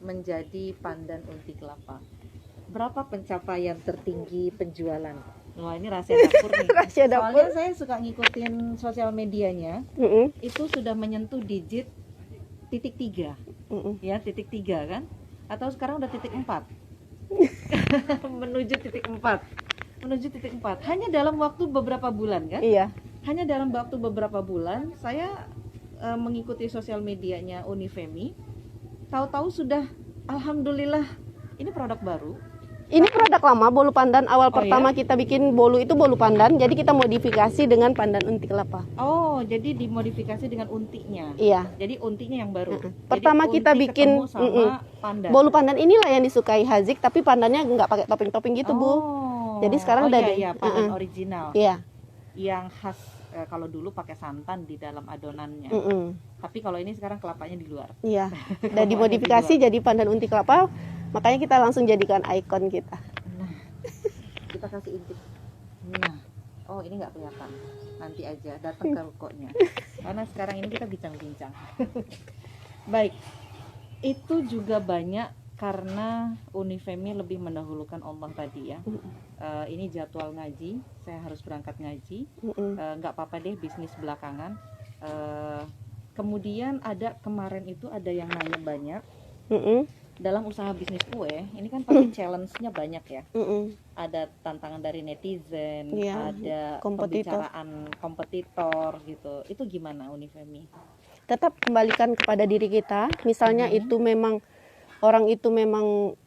menjadi pandan unti kelapa. Berapa pencapaian tertinggi penjualan? Wah, ini rahasia dapur nih. Rahasia dapur. Soalnya saya suka ngikutin sosial medianya. Itu sudah menyentuh digit .3. Ya, .3 kan? Atau sekarang udah .4. Menuju .4. Hanya dalam waktu beberapa bulan kan? Iya. Hanya dalam waktu beberapa bulan saya mengikuti sosial medianya Unifemi. Tahu-tahu sudah, alhamdulillah, ini produk baru. Ini produk lama, bolu pandan. Awal pertama kita bikin bolu itu bolu pandan, jadi kita modifikasi dengan pandan unti kelapa. Oh, jadi dimodifikasi dengan untinya. Iya. Jadi untinya yang baru. Pertama jadi kita bikin sama pandan. Bolu pandan inilah yang disukai Hazik, tapi pandannya nggak pakai topping-topping gitu, Bu. Jadi sekarang udah iya, pandan original. Iya. Yang khas kalau dulu pakai santan di dalam adonannya. Tapi kalau ini sekarang kelapanya di luar. Iya. Dan dimodifikasi jadi pandan unti kelapa. Makanya kita langsung jadikan ikon kita. Nah, kita kasih intip. Nah, oh ini nggak kelihatan. Nanti aja datang ke rukonya. Karena sekarang ini kita bincang-bincang. Baik, itu juga banyak karena Unifemi lebih mendahulukan Allah tadi ya. Ini jadwal ngaji, saya harus berangkat ngaji. Nggak apa-apa deh bisnis belakangan. Kemudian kemarin itu ada yang nanya banyak. Dalam usaha bisnis kue, ini kan pasti challenge-nya banyak ya. Ada tantangan dari netizen, ada pembicaraan kompetitor gitu. Itu gimana Unifemi? Tetap kembalikan kepada diri kita. Misalnya itu memang orang itu memang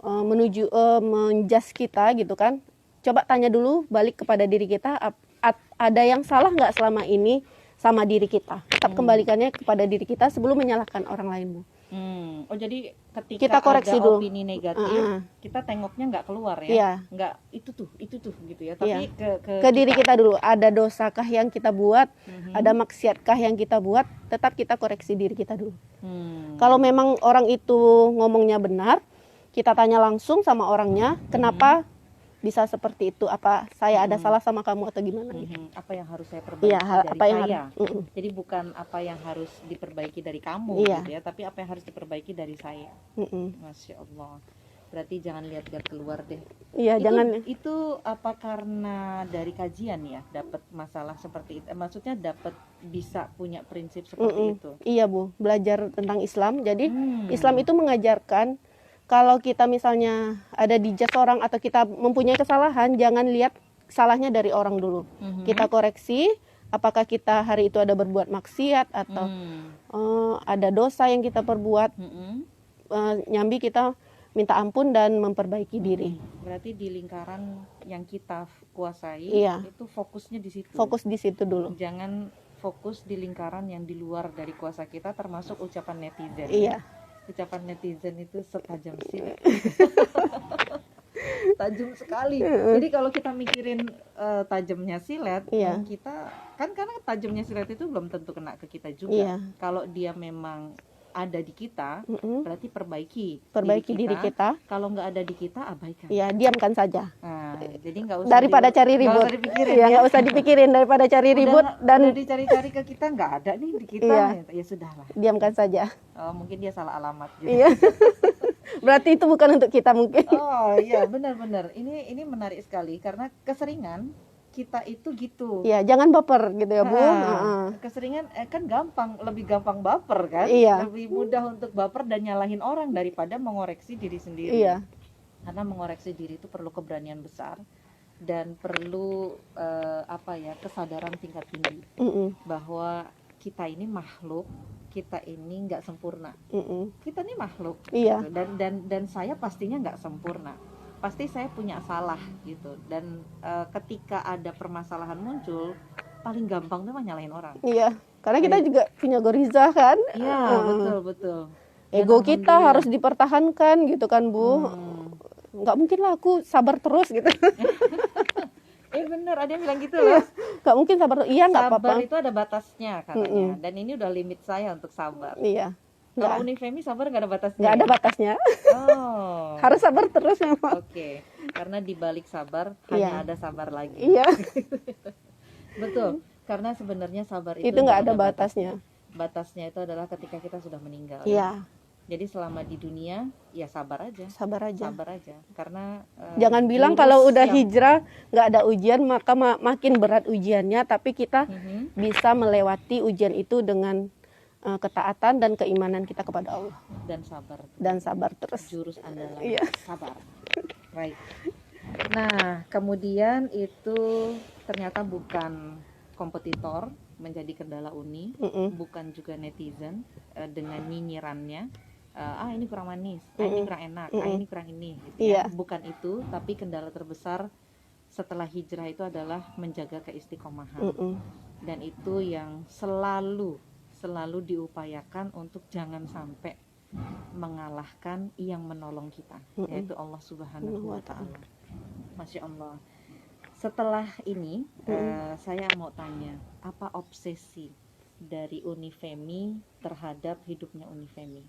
menjudge kita gitu kan. Coba tanya dulu balik kepada diri kita, ada yang salah nggak selama ini sama diri kita. Tetap kembalikannya kepada diri kita sebelum menyalahkan orang lain, Bu. Oh, jadi ketika kita koreksi ada dulu. Opini negatif, kita tengoknya nggak keluar ya, iya. Nggak itu tuh gitu ya, tapi ke diri kita dulu. Ada dosakah yang kita buat, ada maksiatkah yang kita buat, tetap kita koreksi diri kita dulu. Kalau memang orang itu ngomongnya benar, kita tanya langsung sama orangnya, kenapa bisa seperti itu? Apa saya ada salah sama kamu atau gimana? Apa yang harus saya perbaiki dari apa yang saya? Jadi bukan apa yang harus diperbaiki dari kamu gitu ya, tapi apa yang harus diperbaiki dari saya. Masya Allah. Berarti jangan lihat-lihat keluar deh. Iya, jangan. Itu apa karena dari kajian ya dapat masalah seperti itu? Maksudnya dapat bisa punya prinsip seperti itu? Iya Bu, belajar tentang Islam. Jadi Islam itu mengajarkan kalau kita misalnya ada di judge orang atau kita mempunyai kesalahan, jangan lihat salahnya dari orang dulu. Kita koreksi, apakah kita hari itu ada berbuat maksiat atau ada dosa yang kita perbuat, nyambi kita minta ampun dan memperbaiki diri. Berarti di lingkaran yang kita kuasai, itu fokusnya di situ. Fokus di situ dulu. Jangan fokus di lingkaran yang di luar dari kuasa kita, termasuk ucapan netizen. Iya. Ucapan netizen itu setajam silet. Tajam sekali. Jadi kalau kita mikirin tajamnya silet, kita kan karena tajamnya silet itu belum tentu kena ke kita juga. Kalau dia memang ada di kita, berarti perbaiki diri kita. Kalau nggak ada di kita, abaikan. Iya, diamkan saja. Nah, jadi nggak usah daripada cari ribut. Nggak usah dipikirin daripada cari ribut dan dicari-cari ke kita nggak ada nih di kita. Ya sudahlah. Diamkan saja. Oh, mungkin dia salah alamat. Gitu. Iya. Berarti itu bukan untuk kita mungkin. Oh iya, benar-benar. Ini menarik sekali karena keseringan kita itu gitu. Iya, jangan baper gitu ya Bu. Keseringan kan lebih gampang baper kan. Lebih mudah untuk baper dan nyalahin orang daripada mengoreksi diri sendiri. Karena mengoreksi diri itu perlu keberanian besar dan perlu kesadaran tingkat tinggi bahwa kita ini makhluk, kita ini nggak sempurna. Kita ini makhluk. Gitu. Dan saya pastinya nggak sempurna. Pasti saya punya salah gitu, dan ketika ada permasalahan muncul paling gampang tuh nyalahin orang. Iya, karena kita juga punya goriza kan. Iya, betul. Ego kita harus dipertahankan gitu kan Bu. Nggak mungkin lah aku sabar terus gitu. Bener, ada yang bilang gitu loh. Nggak mungkin sabar terus. Iya, nggak apa-apa. Sabar itu ada batasnya katanya, dan ini udah limit saya untuk sabar. Iya. Kalau Unifemi sabar nggak ada batasnya? Nggak ada batasnya. Oh. Harus sabar terus memang. Oke. Karena di balik sabar hanya ada sabar lagi. Iya. Betul. Karena sebenarnya sabar itu nggak ada batasnya. Batasnya itu adalah ketika kita sudah meninggal. Iya. Jadi selama di dunia ya sabar aja. Sabar aja. Karena jangan bilang kalau udah hijrah nggak ada ujian maka makin berat ujiannya. Tapi kita bisa melewati ujian itu dengan ketaatan dan keimanan kita kepada Allah dan sabar terus. Jurus andalan sabar. Right. Nah, kemudian itu ternyata bukan kompetitor menjadi kendala Uni, bukan juga netizen dengan nyinyirannya. Ini kurang manis, ini kurang enak, ini kurang ini. Gitu ya. Bukan itu, tapi kendala terbesar setelah hijrah itu adalah menjaga keistiqomahan. Dan itu yang selalu diupayakan untuk jangan sampai mengalahkan yang menolong kita, yaitu Allah Subhanahu wa Ta'ala. Masya Allah. Setelah ini saya mau tanya, apa obsesi dari Unifemi terhadap hidupnya Unifemi?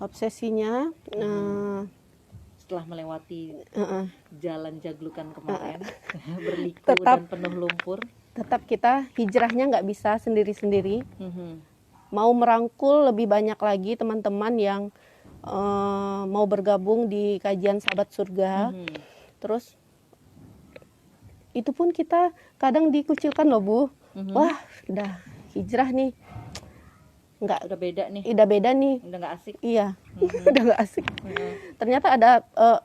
Obsesinya setelah melewati jalan jaglukan kemarin, berliku dan penuh lumpur, tetap kita hijrahnya nggak bisa sendiri-sendiri. Mau merangkul lebih banyak lagi teman-teman yang mau bergabung di kajian Sahabat Surga. Terus itu pun kita kadang dikucilkan loh Bu. Wah, udah hijrah nih, udah beda nih, udah nggak asik. Iya. Udah nggak asik. Ternyata ada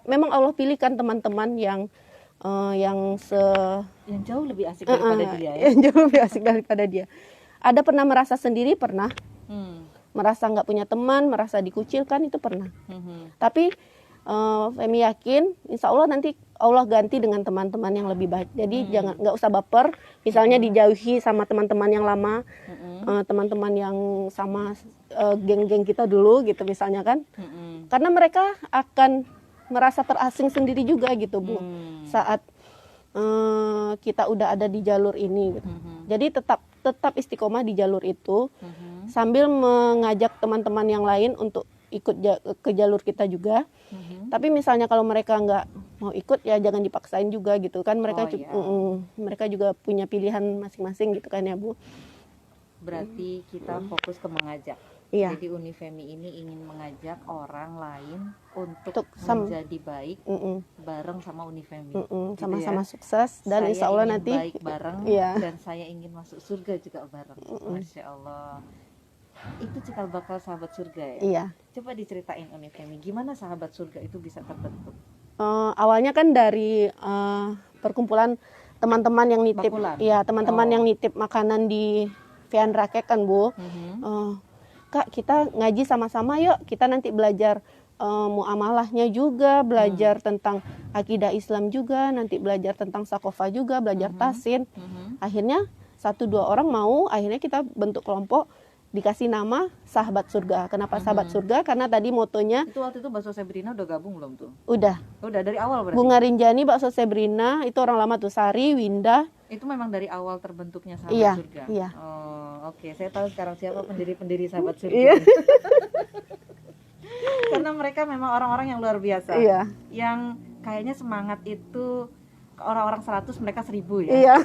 memang Allah pilihkan teman-teman yang jauh lebih asik daripada dia ya. Yang jauh lebih asik daripada dia. Ada pernah merasa sendiri, pernah merasa nggak punya teman, merasa dikucilkan, itu pernah. Tapi Femi yakin insya Allah nanti Allah ganti dengan teman-teman yang lebih baik. Jadi nggak usah baper, misalnya dijauhi sama teman-teman yang lama, teman-teman yang sama geng-geng kita dulu gitu misalnya kan. Karena mereka akan merasa terasing sendiri juga gitu Bu, saat kita udah ada di jalur ini gitu. Jadi tetap istiqomah di jalur itu, sambil mengajak teman-teman yang lain untuk ikut ke jalur kita juga. Tapi misalnya kalau mereka nggak mau ikut ya jangan dipaksain juga gitu kan, mereka mereka juga punya pilihan masing-masing gitu kan ya Bu. Berarti kita fokus ke mengajak. Iya. Jadi Unifemi ini ingin mengajak orang lain untuk Untuk menjadi baik bareng sama Unifemi. Gitu sama-sama ya. sukses dan Saya insya Allah ingin nanti baik bareng iya. dan saya ingin masuk surga juga bareng. Masya Allah. Itu cikal bakal sahabat surga ya. Iya. Coba diceritain Unifemi, gimana sahabat surga itu bisa terbentuk? Awalnya kan dari perkumpulan teman-teman yang nitip, Bakulan. ya teman-teman yang nitip makanan di Vian Rakek kan Bu. Kak, kita ngaji sama-sama yuk, kita nanti belajar muamalahnya juga, belajar tentang akidah Islam juga, nanti belajar tentang sakofa juga, belajar tasin. Akhirnya 1-2 orang mau, akhirnya kita bentuk kelompok, dikasih nama Sahabat Surga. Kenapa Sahabat Surga? Karena tadi motonya Itu waktu itu Bakso Sebrina udah gabung belum tuh? udah Dari awal berarti? Bunga Rinjani, Bakso Sebrina, itu orang lama tuh, Sari, Winda. Itu memang dari awal terbentuknya Sahabat Iya, Surga? iya. Oh, oke. Saya tahu sekarang siapa pendiri-pendiri Sahabat Surga. Iya. Karena mereka memang orang-orang yang luar biasa. Iya. Yang kayaknya semangat itu orang-orang 100, mereka 1000 ya. Iya.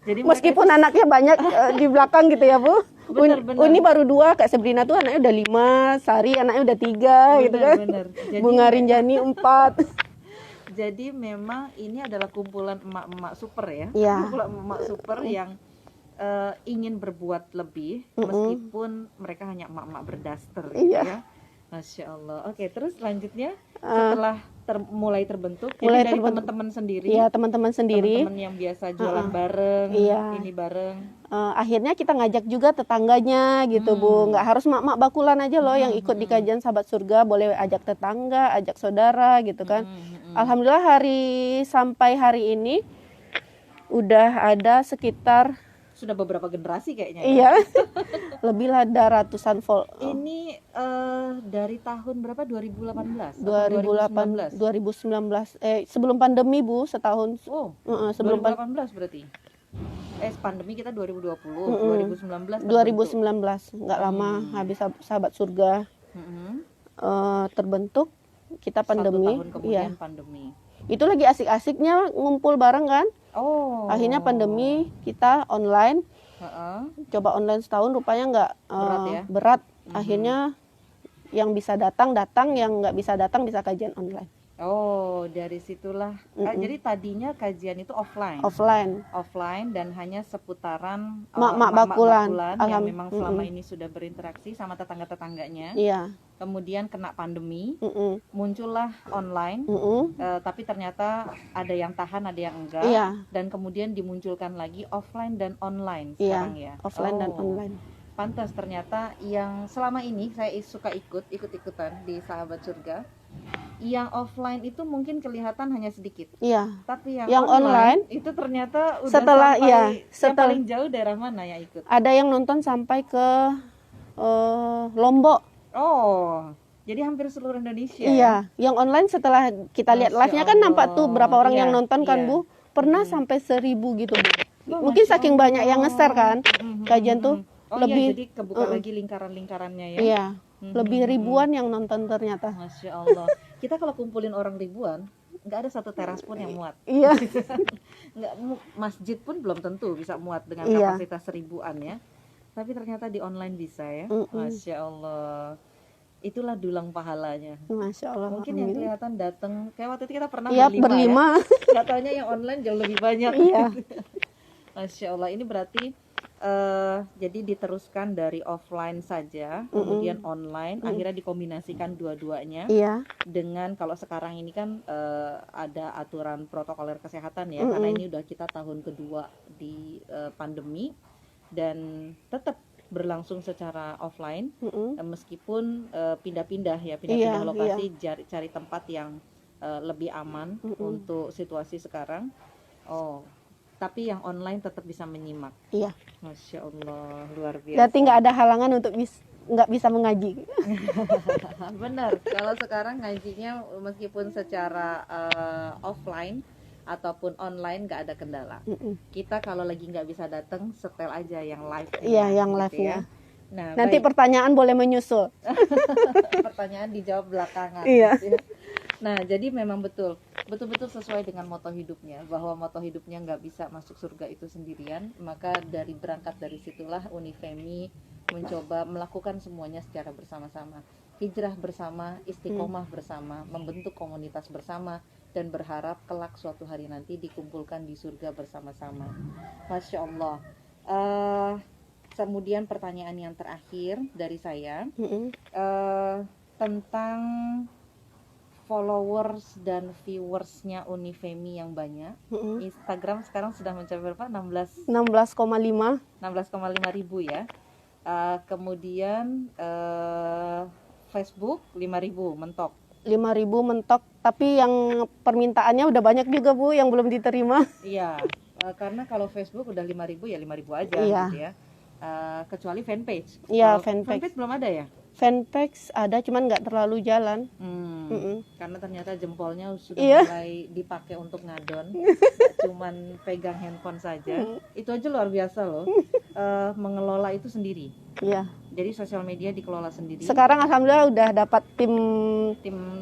Jadi meskipun anaknya banyak di belakang gitu ya Bu. Benar. Uni baru 2, Kak Sebrina tuh anaknya udah 5, Sari anaknya udah 3 gitu kan. Benar. Jadi, Bunga Rinjani 4. Jadi memang ini adalah kumpulan emak-emak super ya. Iya. Kumpulan emak super yang ingin berbuat lebih meskipun mereka hanya emak-emak berdaster gitu Iya. ya. Masya Allah. Oke, terus selanjutnya setelah mulai terbentuk, mulai jadi dari terbentuk. teman-teman sendiri. Iya, teman-teman sendiri. Teman-teman yang biasa jualan bareng, Iya. ini bareng. Akhirnya kita ngajak juga tetangganya gitu Bu. Nggak harus mak-mak bakulan aja loh yang ikut di kajian Sahabat Surga, boleh ajak tetangga, ajak saudara gitu kan. Alhamdulillah sampai hari ini udah ada sekitar Sudah beberapa generasi kayaknya. iya. Lebih lah ada ratusan Ini dari tahun berapa? 2018? 2019. Sebelum pandemi Bu, setahun. Oh, sebelum 2018 berarti. Pandemi kita 2020, 2019. 2019, nggak lama habis Sahabat Surga terbentuk, kita pandemi. 1 tahun kemudian pandemi. Itu lagi asik-asiknya ngumpul bareng kan. Oh. Akhirnya pandemi kita online. Coba online setahun rupanya nggak berat ya? Berat. Akhirnya yang bisa datang, yang nggak bisa datang bisa kajian online. Oh, dari situlah. Jadi tadinya kajian itu offline dan hanya seputaran mak-mak bakulan yang memang selama ini sudah berinteraksi sama tetangga-tetangganya. Iya. Kemudian kena pandemi, muncullah online, tapi ternyata ada yang tahan, ada yang enggak. Iya. Dan kemudian dimunculkan lagi offline dan online Iya, sekarang ya. offline dan online. Pantas ternyata yang selama ini saya suka ikut-ikutan di Sahabat Surga. Yang offline itu mungkin kelihatan hanya sedikit. Iya. Tapi yang online itu ternyata udah setelah sampai yang paling jauh daerah mana yang ikut? Ada yang nonton sampai ke Lombok. Oh, jadi hampir seluruh Indonesia. Iya, yang online setelah kita lihat live-nya kan nampak tuh berapa orang yang nonton kan Bu. Pernah sampai 1000 gitu Bu. Mungkin saking banyak yang nge-share kan. Kajian tuh lebih jadi kebuka lagi lingkaran-lingkarannya ya. Iya. Lebih ribuan yang nonton ternyata. Masya Allah. Kita kalau kumpulin orang ribuan, nggak ada satu teras pun yang muat. Iya. Nggak, masjid pun belum tentu bisa muat dengan kapasitas 1000-an ya. Tapi ternyata di online bisa ya. Masya Allah. Itulah dulang pahalanya. Masya Allah. Mungkin yang kelihatan datang, kayak waktu itu kita pernah berlima. Ya. Nggak taunya yang online jauh lebih banyak. Iya. Masya Allah. Ini berarti jadi diteruskan dari offline saja, kemudian online, akhirnya dikombinasikan dua-duanya. Iya. Dengan kalau sekarang ini kan ada aturan protokoler kesehatan ya, karena ini udah kita tahun kedua di pandemi dan tetap berlangsung secara offline, meskipun pindah-pindah lokasi, cari tempat yang lebih aman untuk situasi sekarang. Oh. Tapi yang online tetap bisa menyimak. Iya. Masya Allah, luar biasa. Berarti nggak ada halangan untuk nggak bisa mengaji. Benar. Kalau sekarang ngajinya meskipun secara offline ataupun online nggak ada kendala. Kita kalau lagi nggak bisa datang, setel aja yang live. Iya, yang gitu live-nya. Ya. Nah, nanti pertanyaan boleh menyusul. Pertanyaan dijawab belakangan. Iya. Gitu ya. Nah, jadi memang betul-betul sesuai dengan moto hidupnya, bahwa moto hidupnya nggak bisa masuk surga itu sendirian. Maka berangkat dari situlah Unifemi mencoba melakukan semuanya secara bersama-sama. Hijrah bersama, istiqomah bersama, membentuk komunitas bersama, dan berharap kelak suatu hari nanti dikumpulkan di surga bersama-sama. Masya Allah. Kemudian pertanyaan yang terakhir dari saya tentang followers dan viewersnya Unifemi yang banyak. Instagram sekarang sudah mencapai berapa? 16,5 ribu ya. Kemudian Facebook 5.000 mentok. 5.000 mentok, tapi yang permintaannya udah banyak juga Bu yang belum diterima. Iya, karena kalau Facebook udah 5.000 ya 5.000 aja gitu ya. Kecuali fanpage. Iya, fanpage belum ada ya? Fanpage ada, cuman nggak terlalu jalan. Karena ternyata jempolnya sudah mulai dipakai untuk ngadon, cuman pegang handphone saja. Itu aja luar biasa loh. Mengelola itu sendiri. Iya. Jadi sosial media dikelola sendiri. Sekarang alhamdulillah udah dapat tim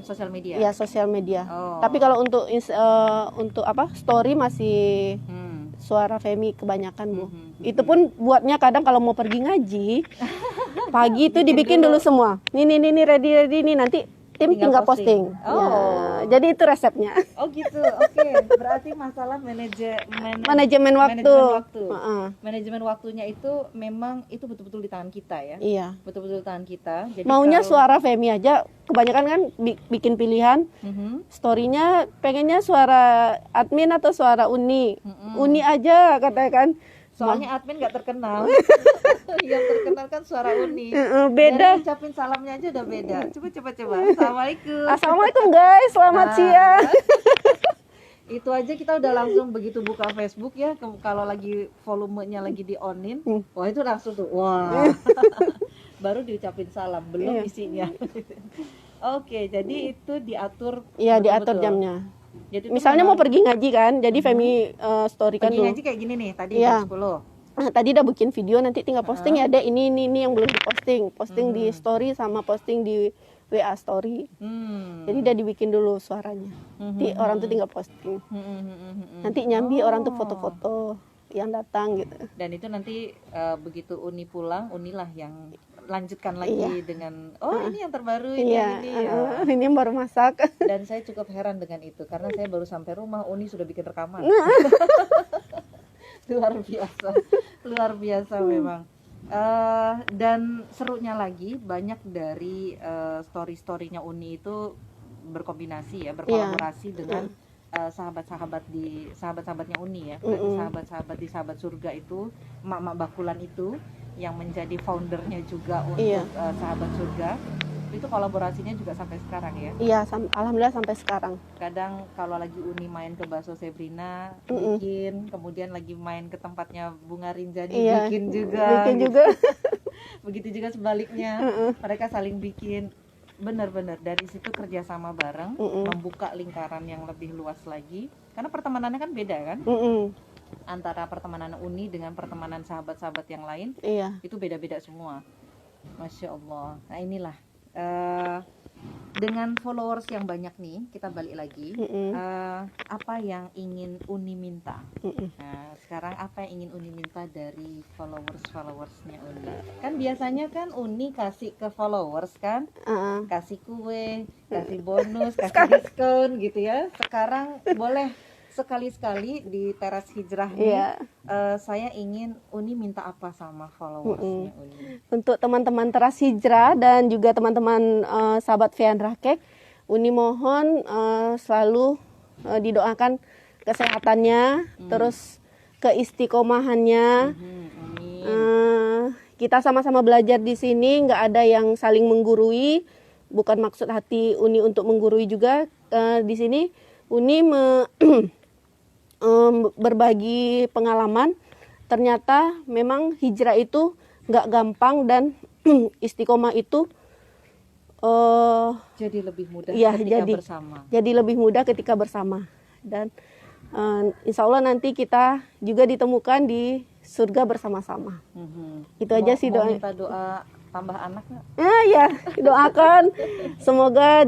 sosial media. Iya, sosial media. Tapi kalau untuk story masih Suara Femi kebanyakan Bu. Itu pun buatnya kadang kalau mau pergi ngaji pagi itu dibikin dulu semua. Nih ready nih, nanti tim tinggal posting. Ya, jadi itu resepnya. Oh gitu. Oke. Berarti masalah manajemen waktu. Manajemen waktunya itu memang itu betul-betul di tangan kita ya. Iya. Betul-betul di tangan kita. Jadi maunya Suara Femi aja kebanyakan kan bikin pilihan. Story-nya pengennya suara admin atau suara Uni. Uni aja katanya kan. Soalnya admin nggak terkenal. Yang terkenal kan suara Uni. Beda. Dari ucapin salamnya aja udah beda. Coba. Assalamualaikum. Assalamualaikum guys, selamat siang. Itu aja kita udah langsung begitu buka Facebook ya. Kalau lagi volumenya lagi di onin, wah itu langsung tuh, wah. Baru diucapin salam, belum isinya. Oke, jadi itu diatur. Iya, diatur jamnya. Jadi misalnya mau pergi ngaji kan, jadi Femi story kan dulu. Pergi ngaji kayak gini nih, tadi jam 10. Nah, tadi udah bikin video, nanti tinggal posting ya, ada ini yang belum diposting. Posting di story sama posting di WA story. Jadi udah dibikin dulu suaranya. Nanti orang tuh tinggal posting. Nanti nyambi orang tuh foto-foto yang datang gitu. Dan itu nanti begitu Uni pulang, Unilah yang lanjutkan lagi dengan ini yang terbaru ini ini yang baru masak. Dan saya cukup heran dengan itu karena saya baru sampai rumah Uni sudah bikin rekaman. luar biasa memang. Dan serunya lagi banyak dari story-storynya Uni itu berkombinasi ya, berkolaborasi dengan sahabat-sahabatnya Uni ya. Sahabat-sahabat di Sahabat Surga itu, emak-emak bakulan itu yang menjadi foundernya juga untuk Sahabat Surga. Itu kolaborasinya juga sampai sekarang ya? Iya, alhamdulillah sampai sekarang. Kadang kalau lagi Uni main ke Bakso Sebrina bikin, kemudian lagi main ke tempatnya Bunga Rinjani bikin juga. Begitu juga sebaliknya, mereka saling bikin. Benar-benar dari situ kerjasama bareng, membuka lingkaran yang lebih luas lagi. Karena pertemanannya kan beda kan? Antara pertemanan Uni dengan pertemanan sahabat-sahabat yang lain, itu beda-beda semua. Masya Allah. Nah inilah dengan followers yang banyak nih, kita balik lagi. Apa yang ingin Uni minta? Nah, sekarang apa yang ingin Uni minta dari followersnya Uni? Kan biasanya kan Uni kasih ke followers kan, kasih kue, kasih bonus, kasih diskon gitu ya. Sekarang boleh sekali-sekali di Teras Hijrah nih, saya ingin Uni minta apa sama followersnya Uni? Untuk teman-teman Teras Hijrah dan juga teman-teman sahabat Fian Rakek, Uni mohon selalu didoakan kesehatannya, terus keistiqomahannya. Kita sama-sama belajar di sini, nggak ada yang saling menggurui. Bukan maksud hati Uni untuk menggurui juga. Di sini Uni berbagi pengalaman. Ternyata memang hijrah itu nggak gampang dan istiqomah itu jadi lebih mudah ketika bersama. Jadi lebih mudah ketika bersama. Dan insya Allah nanti kita juga ditemukan di surga bersama-sama. Itu aja sih doa. Minta doa tambah anak nggak? Ya, doakan semoga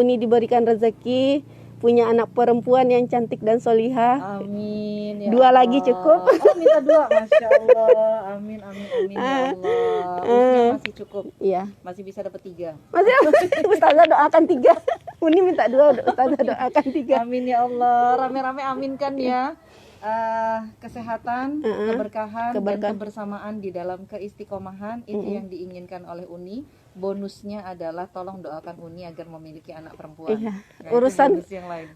Uni diberikan rezeki punya anak perempuan yang cantik dan solihah. Amin ya 2 lagi Allah. cukup. Oh, minta 2, Masya Allah. Amin, amin, amin ya Allah. Usia masih cukup. Iya. Masih bisa dapat 3. Masih Ustazah doakan 3. Uni minta 2, Ustazah doakan 3. Amin ya Allah. Rame-rame aminkan ya. Kesehatan, keberkahan, dan kebersamaan di dalam keistiqomahan itu yang diinginkan oleh Uni. Bonusnya adalah tolong doakan Uni agar memiliki anak perempuan. Iya. Nah,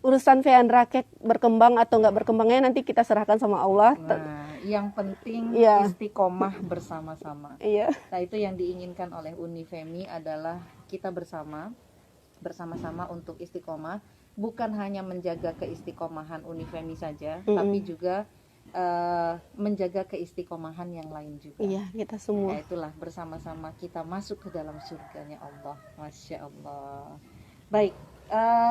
Urusan Feandrakek berkembang atau nggak berkembangnya nanti kita serahkan sama Allah. Nah, yang penting istiqomah bersama-sama. Iya. Nah, itu yang diinginkan oleh Uni Femi adalah kita bersama-sama untuk istiqomah. Bukan hanya menjaga keistiqomahan Uni Femi saja, tapi juga menjaga keistiqomahan yang lain juga. Iya, kita semua. Nah, itulah bersama-sama kita masuk ke dalam surganya Allah. Masya Allah. Baik,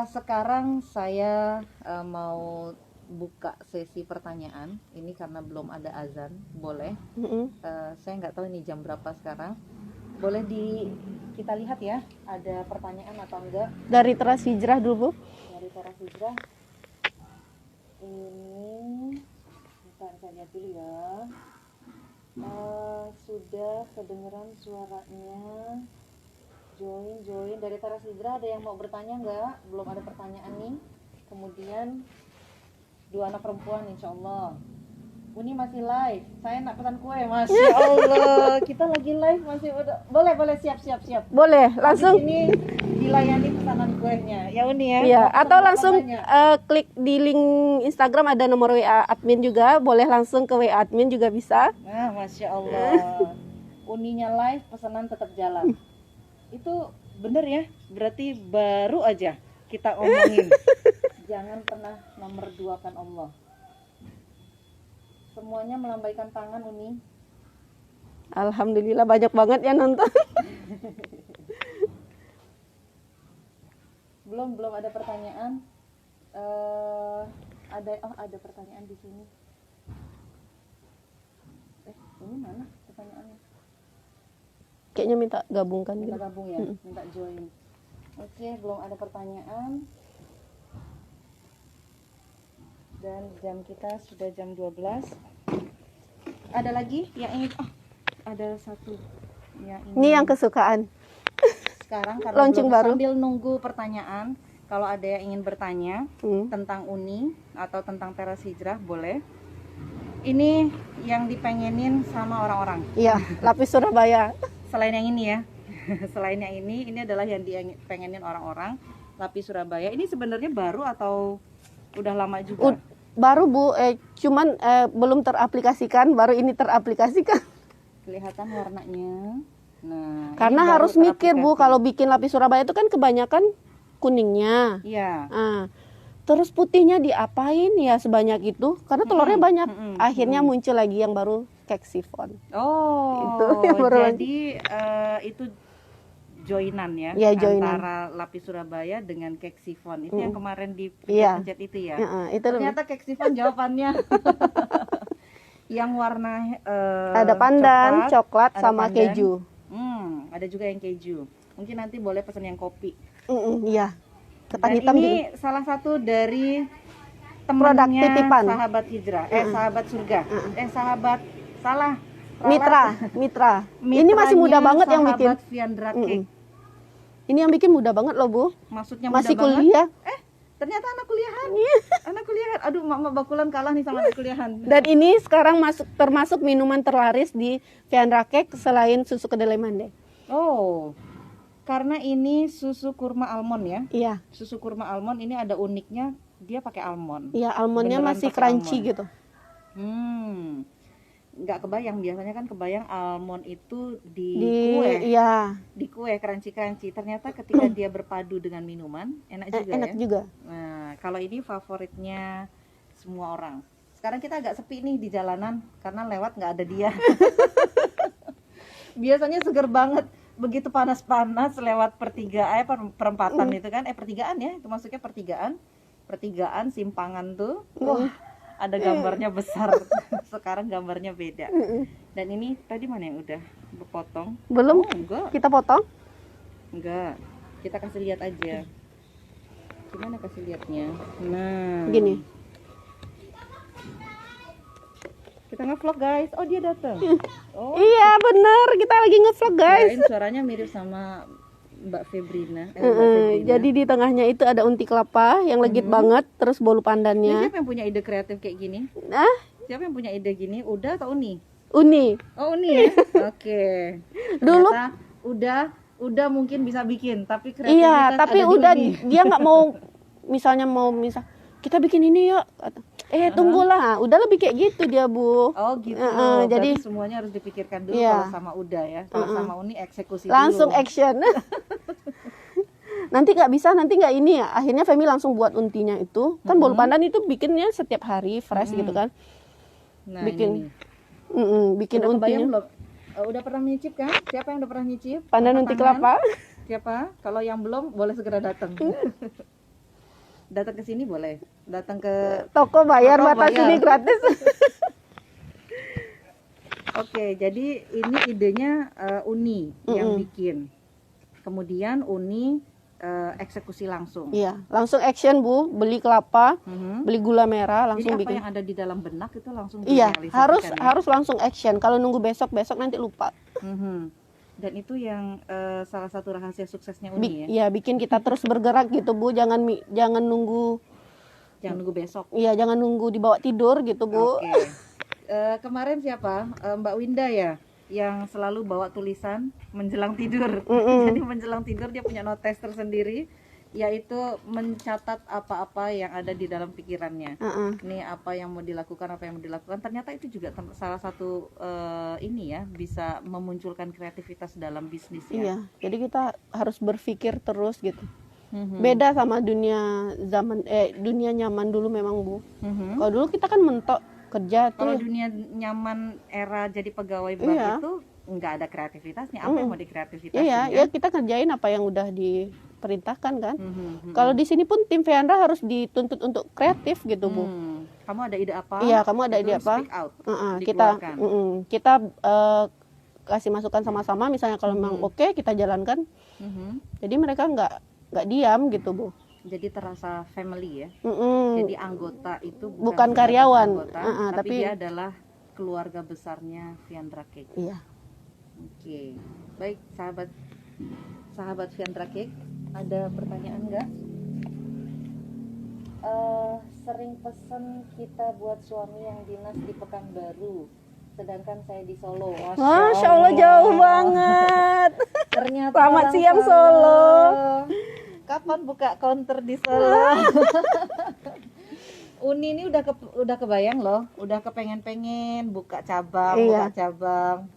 sekarang saya mau buka sesi pertanyaan. Ini karena belum ada azan, boleh? Saya nggak tahu ini jam berapa sekarang. Boleh kita lihat ya, ada pertanyaan atau enggak? Dari Teras Hijrah dulu, Bu. Dari Teras Hijrah. Ini saya lihat dulu ya. Sudah kedengeran suaranya. Join dari Teras Hijrah. Ada yang mau bertanya enggak? Belum ada pertanyaan nih. Kemudian 2 anak perempuan insya Allah. Uni masih live. Saya nak pesan kue, Masya Allah. Kita lagi live masih boleh siap. Boleh, langsung ini dilayani pesanan kuenya. Ya Uni ya. Iya, atau langsung klik di link Instagram, ada nomor WA admin juga, boleh langsung ke WA admin juga bisa. Nah, Masya Allah. Uninya live, pesanan tetap jalan. Itu bener ya? Berarti baru aja kita omongin. Jangan pernah nomor 2-kan Allah. Semuanya melambaikan tangan, Uni. Alhamdulillah banyak banget yang nonton. Belum ada pertanyaan. Ada pertanyaan di sini. Ini mana pertanyaannya? Kayaknya minta gabungkan Minta gitu. gabung ya, minta join. Oke, belum ada pertanyaan. Dan jam kita sudah jam 12. Ada lagi yang ingin ada satu yang ingin. Ini yang kesukaan. Sekarang karena Launching baru. sambil nunggu pertanyaan, kalau ada yang ingin bertanya tentang Uni atau tentang Teras Hijrah boleh. Ini yang dipengenin sama orang-orang. Iya, Lapis Surabaya. Selain yang ini ya. Selain yang ini adalah yang dipengenin orang-orang. Lapis Surabaya. Ini sebenarnya baru atau udah lama juga? Baru Bu, cuman belum teraplikasikan, baru ini teraplikasikan. Kelihatan warnanya. Nah, karena harus mikir Bu, kalau bikin Lapis Surabaya itu kan kebanyakan kuningnya. Iya. Terus putihnya diapain ya sebanyak itu? Karena telurnya banyak. Akhirnya muncul lagi yang baru cake chiffon. Oh, itu yang baru. Jadi itu joinan ya, antara Lapis Surabaya dengan cake chiffon. Itu yang kemarin di pencet itu ya. Itu ternyata cake chiffon jawabannya. Yang warna ada pandan, coklat sama pandan, keju. Ada juga yang keju. Mungkin nanti boleh pesan yang kopi. Iya. Dan hitam ini juga salah satu dari temannya sahabat hijrah, sahabat surga, Mitra. Ini masih muda banget yang bikin. Feandrakek. Ini yang bikin muda banget loh Bu. Maksudnya muda masih banget? Kuliah. Ternyata anak kuliahan. Anak kuliahan. Aduh, Mama Bakulan kalah nih sama anak kuliahan. Dan ini sekarang termasuk minuman terlaris di Feandrakek selain susu kedelai mande. Oh. Karena ini susu kurma almond ya? Iya. Susu kurma almond ini ada uniknya, dia pakai almond. Iya, almondnya masih crunchy gitu. Nggak kebayang, biasanya kan kebayang almond itu di kue. Iya. Di kue crunchy. Ternyata ketika dia berpadu dengan minuman, enak juga enak juga. Nah, kalau ini favoritnya semua orang. Sekarang kita agak sepi nih di jalanan karena lewat nggak ada dia. Biasanya seger banget. Begitu panas-panas lewat perempatan itu kan, pertigaan ya, itu maksudnya pertigaan simpangan tuh, wah ada gambarnya besar. Sekarang gambarnya beda. Dan ini tadi mana yang udah berpotong? Belum. Enggak. Kita potong? Enggak. Kita kasih lihat aja. Gimana kasih lihatnya? Nah. Gini. Kita nge-vlog guys. Oh dia datang. Oh. Iya bener, kita lagi nge-vlog guys. Kirain suaranya mirip sama Mbak Febrina. Mbak Febrina. Jadi di tengahnya itu ada unti kelapa yang legit banget, terus bolu Ini pandannya. siapa yang punya ide kreatif kayak gini? Nah, Siapa yang punya ide gini? Uda atau Uni? Uni. Oh Uni ya? Oke. Dulu- Ternyata udah mungkin bisa bikin, tapi kreativitas Iya, tapi ada di udah Uni. dia nggak mau misalnya kita bikin ini yuk. Tunggulah, udah lebih kayak gitu dia Bu. Oh gitu. Jadi Berarti semuanya harus dipikirkan dulu Iya. kalau sama Uda ya. Kalau sama Uni eksekusi langsung dulu. action. Nanti nggak bisa, nanti nggak ini ya. Akhirnya Femi langsung buat untinya itu. Kan bolu pandan itu bikinnya setiap hari fresh gitu kan. Nah, bikin ini. bikin Udah kebayang untinya. belum? Udah pernah menyicip kan? Siapa yang udah pernah nyicip? Pandan Angkat unti tangan. kelapa. Siapa? Kalau yang belum boleh segera datang. Datang ke sini boleh. Datang ke Toko bayar, Toko batas bayar. ini gratis. Oke, jadi ini idenya Uni yang bikin. Kemudian Uni eksekusi langsung. Iya, langsung action Bu, beli kelapa, Mhm. beli gula merah, Jadi langsung apa bikin. yang ada di dalam benak itu langsung Iya, direalisasikan ya? harus langsung action. Kalau nunggu besok nanti lupa. Mhm. Dan itu yang salah satu rahasia suksesnya Uni ya. Iya, bikin kita terus bergerak gitu Bu. Jangan nunggu. Jangan nunggu besok. Iya, jangan nunggu dibawa tidur gitu Bu. Oke. Kemarin siapa? Mbak Winda ya, yang selalu bawa tulisan menjelang tidur. Jadi menjelang tidur dia punya notes tersendiri, yaitu mencatat apa-apa yang ada di dalam pikirannya. Ini apa yang mau dilakukan, apa yang mau dilakukan. Ternyata itu juga salah satu ini ya, bisa memunculkan kreativitas dalam bisnis ya. Iya, jadi kita harus berpikir terus gitu. Beda sama dunia nyaman dulu memang Bu. Kalau dulu kita kan mentok kerja Kalau tuh. dunia nyaman era jadi pegawai bank Iya. itu nggak ada kreativitasnya. Apa yang mau dikreativitasin Iya, ya? ya kita kerjain apa yang udah diperintahkan kan. Mhm. Kalau di sini pun tim Feandra harus dituntut untuk kreatif gitu Bu. Kamu ada ide apa? Iya, kamu ada Itu ide apa? Speak out. Kita Dikeluarkan. kita kasih masukan sama-sama. Misalnya kalau memang oke kita jalankan. Mhm. Jadi mereka nggak diam gitu Bu. Jadi terasa family ya. Mm-mm. Jadi anggota itu Bukan sebatas karyawan. anggota, tapi Tapi dia adalah keluarga besarnya Fiandra Cake. iya. Oke, baik sahabat Fiandra Cake, ada pertanyaan nggak? Sering pesen kita buat suami yang dinas di Pekanbaru, sedangkan saya di Solo. Masya Allah jauh banget. Ternyata Selamat orang siang, Solo. Kapan buka counter di Solo? Uni ini udah kebayang loh, udah kepengen buka cabang,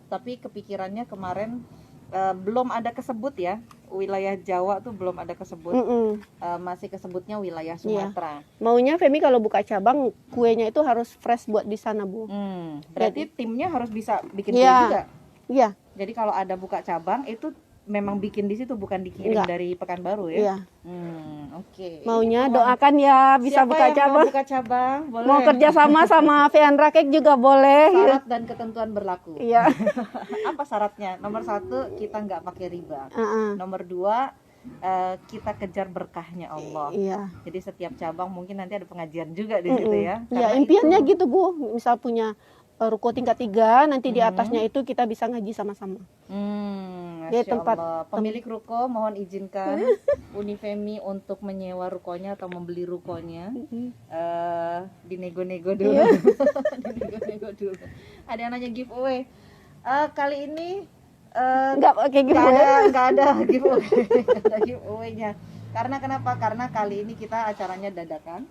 tapi kepikirannya kemarin belum ada kesebut ya, wilayah Jawa tuh belum ada kesebut, masih kesebutnya wilayah Sumatera. Maunya Femi kalau buka cabang kuenya itu harus fresh buat di sana Bu. Berarti timnya harus bisa bikin kue Iya. juga. Iya. Jadi kalau ada buka cabang itu memang bikin di situ, bukan dikirim Enggak. dari Pekanbaru ya. Iya. Oke. Maunya Itu doakan ya bisa siapa buka yang cabang. mau buka cabang? Boleh. Mau kerja sama Feandra Cake juga boleh. Syarat dan ketentuan berlaku. Iya. Apa syaratnya? Nomor 1, kita nggak pakai riba. Heeh. Nomor 2, kita kejar berkahnya Allah. Iya. Jadi setiap cabang mungkin nanti ada pengajian juga di situ ya. Ya Karena impiannya itu- gitu Bu. Misal punya ruko tingkat 3, nanti di atasnya itu kita bisa ngaji sama-sama. Masya tempat- Allah. Pemilik ruko mohon izinkan Unifemi untuk menyewa rukonya atau membeli rukonya. Dinego-nego dulu. Dinego-nego dulu. Ada yang nanya giveaway. Kali ini Enggak pakai giveaway. nggak ada giveaway. Nggak ada giveaway-nya. Karena kenapa? Karena kali ini kita acaranya dadakan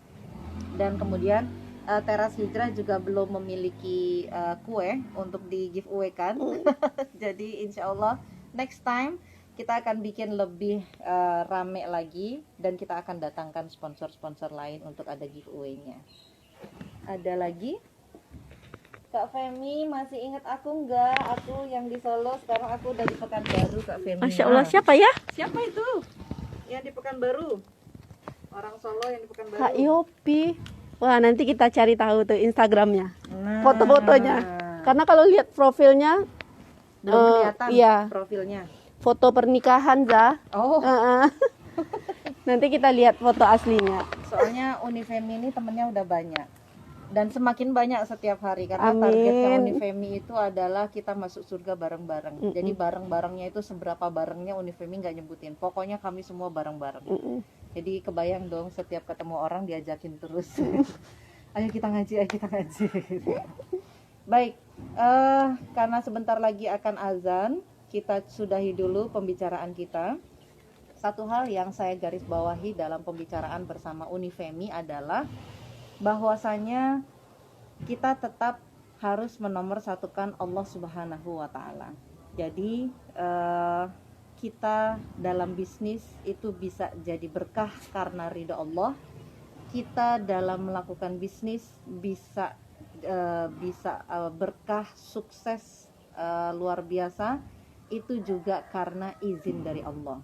dan kemudian Teras Hijrah juga belum memiliki kue untuk di giveaway kan. Jadi insya Allah next time kita akan bikin lebih rame lagi dan kita akan datangkan sponsor-sponsor lain untuk ada giveaway-nya. Ada lagi? Kak Femi masih ingat aku nggak? Aku yang di Solo, sekarang aku udah di Pekanbaru Kak Femi. Masya Allah, siapa ya? Siapa itu? Yang di Pekanbaru. Orang Solo yang di Pekanbaru. Kak Yopi. Wah, nanti kita cari tahu tuh Instagramnya, Nah, foto-fotonya. Karena kalau lihat profilnya, belum kelihatan iya. profilnya. foto pernikahan Za. Oh, Heeh. Nanti kita lihat foto aslinya. Soalnya Unifemi ini temennya udah banyak. Dan semakin banyak setiap hari. Karena Amin. targetnya Unifemi itu adalah kita masuk surga bareng-bareng. Jadi bareng-barengnya itu seberapa barengnya Unifemi nggak nyebutin. Pokoknya kami semua bareng-bareng. Jadi kebayang dong setiap ketemu orang diajakin terus. Ayo kita ngaji, ayo kita ngaji. Baik, karena sebentar lagi akan azan, kita sudahi dulu pembicaraan kita. Satu hal yang saya garis bawahi dalam pembicaraan bersama Unifemi adalah bahwasanya kita tetap harus menomorsatukan Allah Subhanahu wa Ta'ala. Jadi kita dalam bisnis itu bisa jadi berkah karena ridha Allah. Kita dalam melakukan bisnis bisa berkah, sukses luar biasa, itu juga karena izin dari Allah.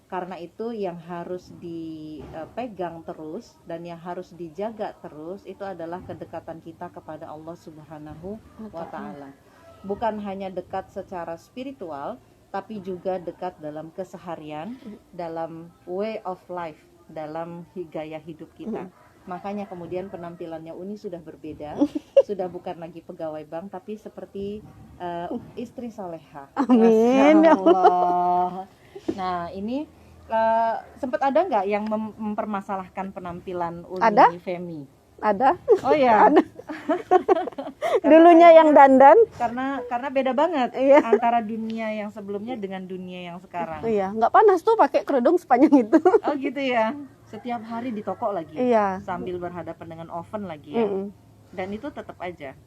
Karena itu yang harus dipegang terus dan yang harus dijaga terus itu adalah kedekatan kita kepada Allah Subhanahu wa Ta'ala. Bukan hanya dekat secara spiritual, tapi juga dekat dalam keseharian, dalam way of life, dalam gaya hidup kita. Makanya kemudian penampilannya Uni sudah berbeda, sudah bukan lagi pegawai bank, tapi seperti istri soleha. Amin. Masya Allah. Nah ini sempat ada nggak yang mempermasalahkan penampilan Unifemi? Ada. Oh ya. Ada. Dulunya yang dandan. Karena beda banget antara dunia yang sebelumnya dengan dunia yang sekarang. Iya, nggak panas tuh pakai kerudung sepanjang itu. Oh gitu ya. Setiap hari di toko lagi. Iya. Sambil berhadapan dengan oven lagi ya. Dan itu tetap aja.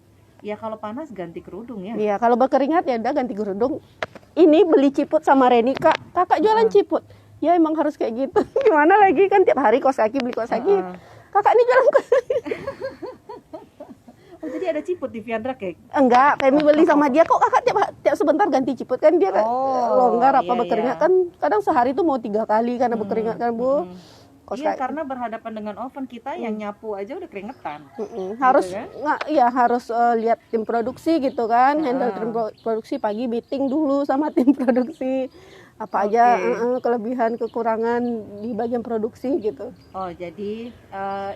Ya kalau panas ganti kerudung ya. Iya, kalau berkeringat ya udah ganti kerudung. Ini beli ciput sama Reni, kakak jualan ciput. Ya emang harus kayak gitu. Gimana lagi kan tiap hari kaos kaki beli kaos kaki. Kakak ini jualan kaos kaki. Oh jadi ada ciput di Viandra Cake? Enggak, Femi beli sama dia kok. Kakak tiap sebentar ganti ciput kan dia kan longgar apa berkeringat kan. Kadang sehari tuh mau 3 kali karena berkeringat kan Bu. Iya karena berhadapan dengan oven kita yang nyapu aja udah keringetan. Harus gitu, kan? harus lihat tim produksi gitu kan, handle tim produksi, pagi meeting dulu sama tim produksi apa aja kelebihan kekurangan di bagian produksi gitu. Oh jadi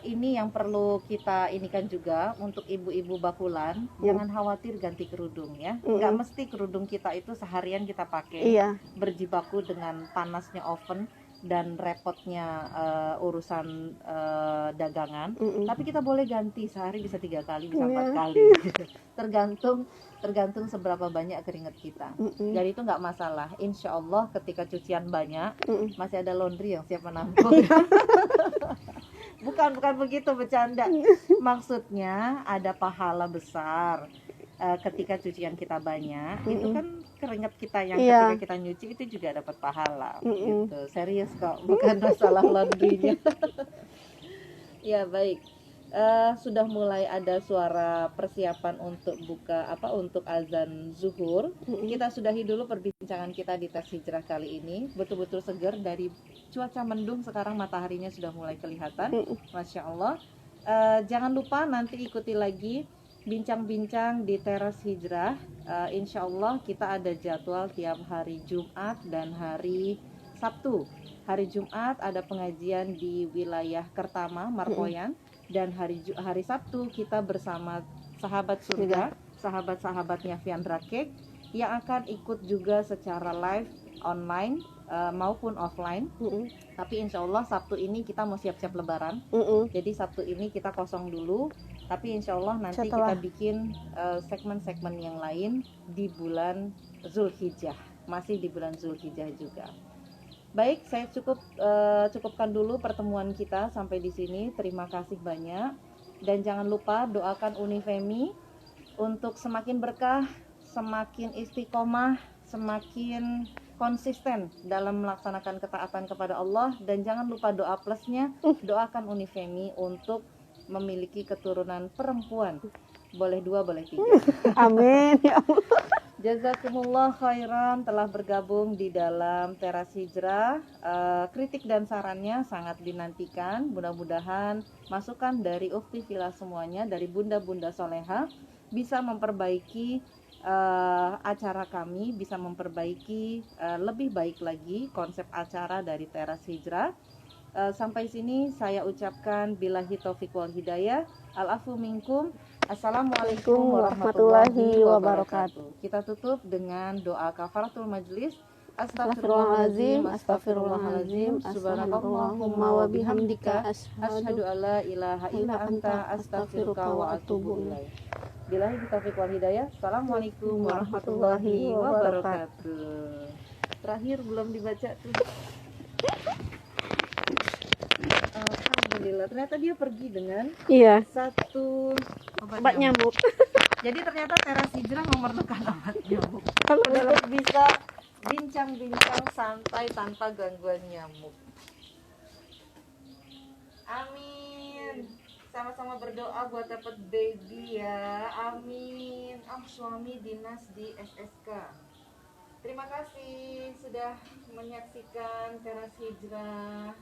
ini yang perlu kita inikan juga untuk ibu-ibu bakulan, jangan khawatir ganti kerudung ya. Nggak mesti kerudung kita itu seharian kita pakai, berjibaku dengan panasnya oven dan repotnya urusan dagangan, tapi kita boleh ganti sehari bisa 3 kali, bisa 4 kali, tergantung seberapa banyak keringat kita. Jadi itu nggak masalah. Insya Allah ketika cucian banyak, masih ada laundry yang siap menampung. bukan begitu, bercanda. Maksudnya ada pahala besar. Ketika cucian kita banyak, itu kan keringat kita yang ketika kita nyuci itu juga dapat pahala. Gitu. Serius kok, bukan masalah laundrynya. Ya baik, sudah mulai ada suara persiapan untuk untuk azan zuhur. Kita sudahi dulu perbincangan kita di tes hijrah kali ini. Betul-betul segar dari cuaca mendung, sekarang mataharinya sudah mulai kelihatan. Masya Allah. Jangan lupa nanti ikuti lagi bincang-bincang di teras hijrah. Insya Allah kita ada jadwal tiap hari Jumat dan hari Sabtu. Hari Jumat ada pengajian di wilayah Kertama, Markoyan, dan hari Sabtu kita bersama sahabat surga, sahabat-sahabatnya Viandra Cake yang akan ikut juga secara live online maupun offline. Tapi insya Allah Sabtu ini kita mau siap-siap lebaran. Jadi Sabtu ini kita kosong dulu. Tapi insya Allah nanti kita bikin segmen-segmen yang lain di bulan Zulhijjah. Masih di bulan Zulhijjah juga. Baik, saya cukupkan dulu pertemuan kita sampai di sini. Terima kasih banyak. Dan jangan lupa doakan Unifemi untuk semakin berkah, semakin istiqomah, semakin konsisten dalam melaksanakan ketaatan kepada Allah. Dan jangan lupa doa plusnya, doakan Unifemi untuk memiliki keturunan perempuan. Boleh 2, boleh 3. Amin ya Allah. Jazakumullah khairan telah bergabung di dalam teras hijrah. Kritik dan sarannya sangat dinantikan. Mudah-mudahan masukan dari Ukti Villa semuanya, dari bunda-bunda soleha, bisa memperbaiki acara kami, bisa memperbaiki lebih baik lagi konsep acara dari teras hijrah. Sampai sini saya ucapkan billahi taufiq wal hidayah. Al-afu minkum. Assalamualaikum warahmatullahi wabarakatuh. Kita tutup dengan doa kafaratul majlis. Astaghfirullahaladzim, astaghfirullahaladzim, subhanakallahumma wa bihamdika, asyhadu alla ilaha illa anta, astaghfiruka wa atubu ilaik. Billahi taufiq wal hidayah. Assalamualaikum warahmatullahi wabarakatuh. Terakhir belum dibaca tuh. Alhamdulillah, ternyata dia pergi dengan satu obat nyamuk. Jadi ternyata teras hijrah memerlukan obat nyamuk. Kalau dalam bisa bincang-bincang santai tanpa gangguan nyamuk. Amin. Sama-sama berdoa buat dapat baby ya. Amin. Suami dinas di SSK. Terima kasih sudah menyaksikan teras hijrah.